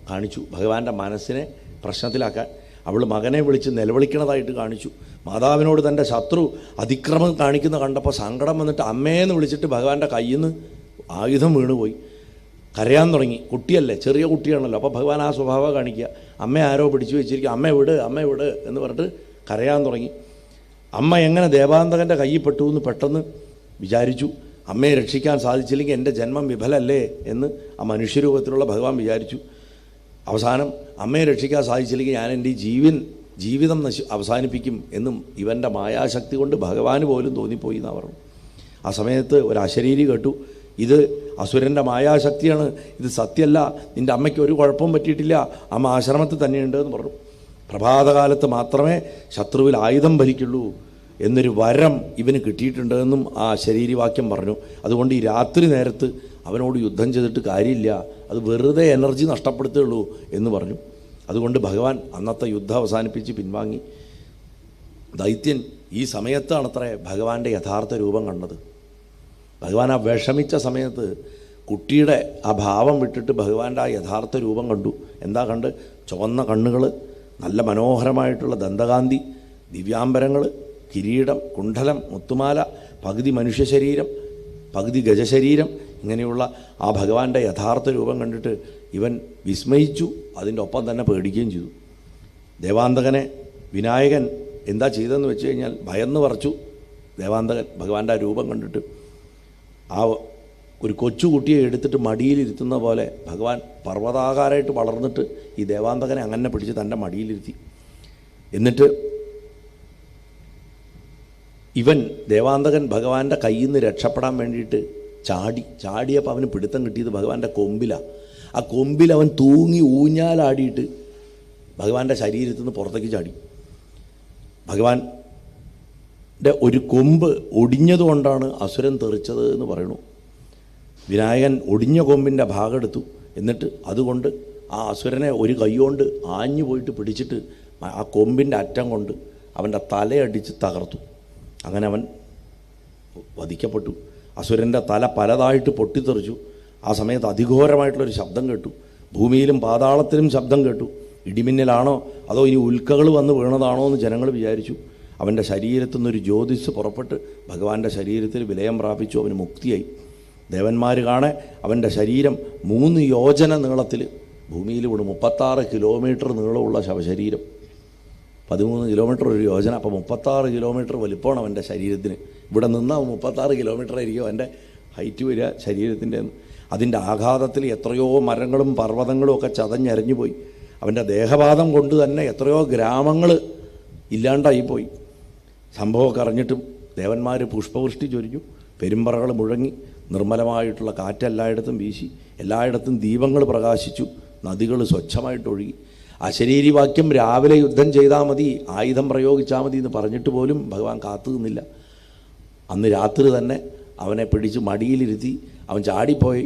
കാണിച്ചു ഭഗവാന്റെ മനസ്സിനെ പ്രശ്നത്തിലാക്കാൻ. അവൾ മകനെ വിളിച്ച് നിലവിളിക്കണതായിട്ട് കാണിച്ചു. മാതാവിനോട് തൻ്റെ ശത്രു അതിക്രമം കാണിക്കുന്ന കണ്ടപ്പോൾ സങ്കടം വന്നിട്ട് അമ്മയെന്ന് വിളിച്ചിട്ട് ഭഗവാന്റെ കയ്യിൽ നിന്ന് ആയുധം വീണുപോയി. കരയാൻ തുടങ്ങി. കുട്ടിയല്ലേ, ചെറിയ കുട്ടിയാണല്ലോ. അപ്പോൾ ഭഗവാൻ ആ സ്വഭാവം കാണിക്കുക. അമ്മ ആരോ പിടിച്ചു വെച്ചിരിക്കുക, അമ്മ വിട് എന്ന് പറഞ്ഞിട്ട് കരയാൻ തുടങ്ങി. അമ്മ എങ്ങനെ ദേവാന്തകൻ്റെ കയ്യിൽ പെട്ടു എന്ന് പെട്ടെന്ന് വിചാരിച്ചു. അമ്മയെ രക്ഷിക്കാൻ സാധിച്ചില്ലെങ്കിൽ എൻ്റെ ജന്മം വിഫലല്ലേ എന്ന് ആ മനുഷ്യരൂപത്തിലുള്ള ഭഗവാൻ വിചാരിച്ചു. അവസാനം അമ്മയെ രക്ഷിക്കാൻ സാധിച്ചില്ലെങ്കിൽ ഞാൻ എൻ്റെ ജീവിതം അവസാനിപ്പിക്കും എന്നും ഇവൻ്റെ മായാശക്തി കൊണ്ട് ഭഗവാന് പോലും തോന്നിപ്പോയി എന്നാണ് പറഞ്ഞു. ആ സമയത്ത് ഒരു അശരീരി കേട്ടു, ഇത് അസുരൻ്റെ മായാശക്തിയാണ്, ഇത് സത്യമല്ല, നിൻ്റെ അമ്മയ്ക്ക് ഒരു കുഴപ്പവും പറ്റിയിട്ടില്ല, അമ്മ ആശ്രമത്തിൽ തന്നെയുണ്ട് എന്ന് പറഞ്ഞു. പ്രഭാതകാലത്ത് മാത്രമേ ശത്രുവിൽ ആയുധം ഭരിക്കുള്ളൂ എന്നൊരു വരം ഇവന് കിട്ടിയിട്ടുണ്ടെന്നും ആ ശരീരവാക്യം പറഞ്ഞു. അതുകൊണ്ട് ഈ രാത്രി നേരത്ത് അവനോട് യുദ്ധം ചെയ്തിട്ട് കാര്യമില്ല, അത് വെറുതെ എനർജി നഷ്ടപ്പെടുത്തുകയുള്ളൂ എന്ന് പറഞ്ഞു. അതുകൊണ്ട് ഭഗവാൻ അന്നത്തെ യുദ്ധം അവസാനിപ്പിച്ച് പിൻവാങ്ങി. ദൈത്യൻ ഈ സമയത്താണത്രേ ഭഗവാന്റെ യഥാർത്ഥ രൂപം കണ്ടത്. ഭഗവാൻ ആ വിഷമിച്ച സമയത്ത് കുട്ടിയുടെ ആ ഭാവം വിട്ടിട്ട് ഭഗവാന്റെ ആ യഥാർത്ഥ രൂപം കണ്ടു. എന്താ കണ്ട്? ചുവന്ന കണ്ണുകൾ, നല്ല മനോഹരമായിട്ടുള്ള ദന്തകാന്തി, ദിവ്യാംബരങ്ങൾ, കിരീടം, കുണ്ഡലം, മുത്തുമാല, പകുതി മനുഷ്യ ശരീരം, പകുതി ഗജശരീരം, ഇങ്ങനെയുള്ള ആ ഭഗവാന്റെ യഥാർത്ഥ രൂപം കണ്ടിട്ട് ഇവൻ വിസ്മയിച്ചു. അതിൻ്റെ ഒപ്പം തന്നെ പേടിക്കുകയും ചെയ്തു. ദേവാന്തകനെ വിനായകൻ എന്താ ചെയ്തതെന്ന് വെച്ച് കഴിഞ്ഞാൽ ഭയന്ന് പറച്ചു. ദേവാന്തകൻ ഭഗവാന്റെ ആ രൂപം കണ്ടിട്ട് ആ ഒരു കൊച്ചുകുട്ടിയെ എടുത്തിട്ട് മടിയിലിരുത്തുന്ന പോലെ ഭഗവാൻ പർവ്വതാകാരമായിട്ട് വളർന്നിട്ട് ഈ ദേവാന്തകനെ അങ്ങനെ പിടിച്ച് തൻ്റെ മടിയിലിരുത്തി. എന്നിട്ട് ഇവൻ ദേവാന്തകൻ ഭഗവാന്റെ കയ്യിൽ നിന്ന് രക്ഷപ്പെടാൻ വേണ്ടിയിട്ട് ചാടിയപ്പോൾ അവന് പിടുത്തം കിട്ടിയത് ഭഗവാന്റെ കൊമ്പിലാണ്. ആ കൊമ്പിൽ അവൻ തൂങ്ങി ഊഞ്ഞാലാടിയിട്ട് ഭഗവാന്റെ ശരീരത്തിൽ നിന്ന് പുറത്തേക്ക് ചാടി. ഭഗവാന്റെ ഒരു കൊമ്പ് ഒടിഞ്ഞതുകൊണ്ടാണ് അസുരൻ തെറിച്ചത് എന്ന് പറയണു. വിനായകൻ ഒടിഞ്ഞ കൊമ്പിൻ്റെ ഭാഗം എടുത്തു. എന്നിട്ട് അതുകൊണ്ട് ആ അസുരനെ ഒരു കൈകൊണ്ട് ആഞ്ഞു പോയിട്ട് പിടിച്ചിട്ട് ആ കൊമ്പിൻ്റെ അറ്റം കൊണ്ട് അവൻ്റെ തലയടിച്ച് തകർത്തു. അങ്ങനെ അവൻ വധിക്കപ്പെട്ടു. അസുരൻ്റെ തല പലതായിട്ട് പൊട്ടിത്തെറിച്ചു. ആ സമയത്ത് അതിഘോരമായിട്ടുള്ളൊരു ശബ്ദം കേട്ടു. ഭൂമിയിലും പാതാളത്തിലും ശബ്ദം കേട്ടു. ഇടിമിന്നലാണോ അതോ ഇനി ഉൽക്കകൾ വന്ന് വീണതാണോ എന്ന് ജനങ്ങൾ വിചാരിച്ചു. അവൻ്റെ ശരീരത്തു നിന്നൊരു ജ്യോതിസ് പുറപ്പെട്ട് ഭഗവാന്റെ ശരീരത്തിൽ വിലയം പ്രാപിച്ചു. അവന് മുക്തിയായി. ദേവന്മാർ കാണെ അവൻ്റെ ശരീരം 3 യോജന നീളത്തിൽ ഭൂമിയിൽ വീണ് 36 കിലോമീറ്റർ നീളമുള്ള ശവശരീരം. 13 കിലോമീറ്റർ ഒരു യോജന, അപ്പോൾ 36 കിലോമീറ്റർ വലിപ്പമാണ് അവൻ്റെ ശരീരത്തിന്. ഇവിടെ നിന്നാൽ 36 കിലോമീറ്റർ ആയിരിക്കും അവൻ്റെ ഹൈറ്റ് വരിക ശരീരത്തിൻ്റെ. അതിൻ്റെ ആഘാതത്തിൽ എത്രയോ മരങ്ങളും പർവ്വതങ്ങളും ഒക്കെ ചതഞ്ഞരഞ്ഞു പോയി. അവൻ്റെ ദേഹപാതം കൊണ്ട് തന്നെ എത്രയോ ഗ്രാമങ്ങൾ ഇല്ലാണ്ടായിപ്പോയി. സംഭവമൊക്കെ അറിഞ്ഞിട്ടും ദേവന്മാർ പുഷ്പവൃഷ്ടി ചൊരിഞ്ഞു. പെരുമ്പറകൾ മുഴങ്ങി. നിർമ്മലമായിട്ടുള്ള കാറ്റ് എല്ലായിടത്തും വീശി. എല്ലായിടത്തും ദീപങ്ങൾ പ്രകാശിച്ചു. നദികൾ സ്വച്ഛമായിട്ടൊഴുകി. അശരീരി വാക്യം രാവിലെ യുദ്ധം ചെയ്താൽ മതി, ആയുധം പ്രയോഗിച്ചാൽ മതി എന്ന് പറഞ്ഞിട്ട് പോലും ഭഗവാൻ കാത്തു നിന്നില്ല. അന്ന് രാത്രി തന്നെ അവനെ പിടിച്ച് മടിയിലിരുത്തി. അവൻ ചാടിപ്പോയി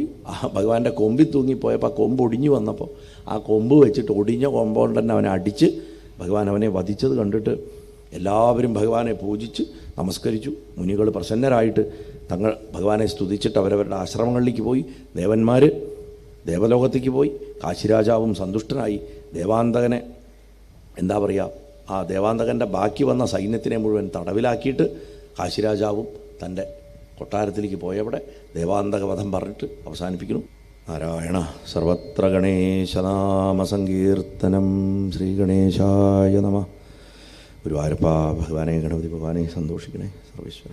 ഭഗവാന്റെ കൊമ്പിൽ തൂങ്ങിപ്പോയപ്പോൾ ആ കൊമ്പ് ഒടിഞ്ഞു വന്നപ്പോൾ ആ കൊമ്പ് വെച്ചിട്ട് ഒടിഞ്ഞ കൊമ്പ് കൊണ്ട് തന്നെ അവനെ അടിച്ച് ഭഗവാൻ അവനെ വധിച്ചത് കണ്ടിട്ട് എല്ലാവരും ഭഗവാനെ പൂജിച്ച് നമസ്കരിച്ചു. മുനികൾ പ്രസന്നരായിട്ട് തങ്ങൾ ഭഗവാനെ സ്തുതിച്ചിട്ട് അവരവരുടെ ആശ്രമങ്ങളിലേക്ക് പോയി. ദേവന്മാർ ദേവലോകത്തേക്ക് പോയി. കാശിരാജാവും സന്തുഷ്ടനായി. ദേവാന്തകനെ എന്താ പറയുക, ആ ദേവാന്തകൻ്റെ ബാക്കി വന്ന സൈന്യത്തിനെ മുഴുവൻ തടവിലാക്കിയിട്ട് കാശിരാജാവും തൻ്റെ കൊട്ടാരത്തിലേക്ക് പോയവിടെ ദേവാന്തകവധം പറഞ്ഞിട്ട് അവസാനിപ്പിക്കുന്നു. നാരായണ സർവത്ര ഗണേശനാമസങ്കീർത്തനം. ശ്രീഗണേശായ നമഃ. ഗുരുവായൂരപ്പ ഭഗവാനെ, ഗണപതി ഭഗവാനെ സന്തോഷിക്കണേ സർവേശ്വര.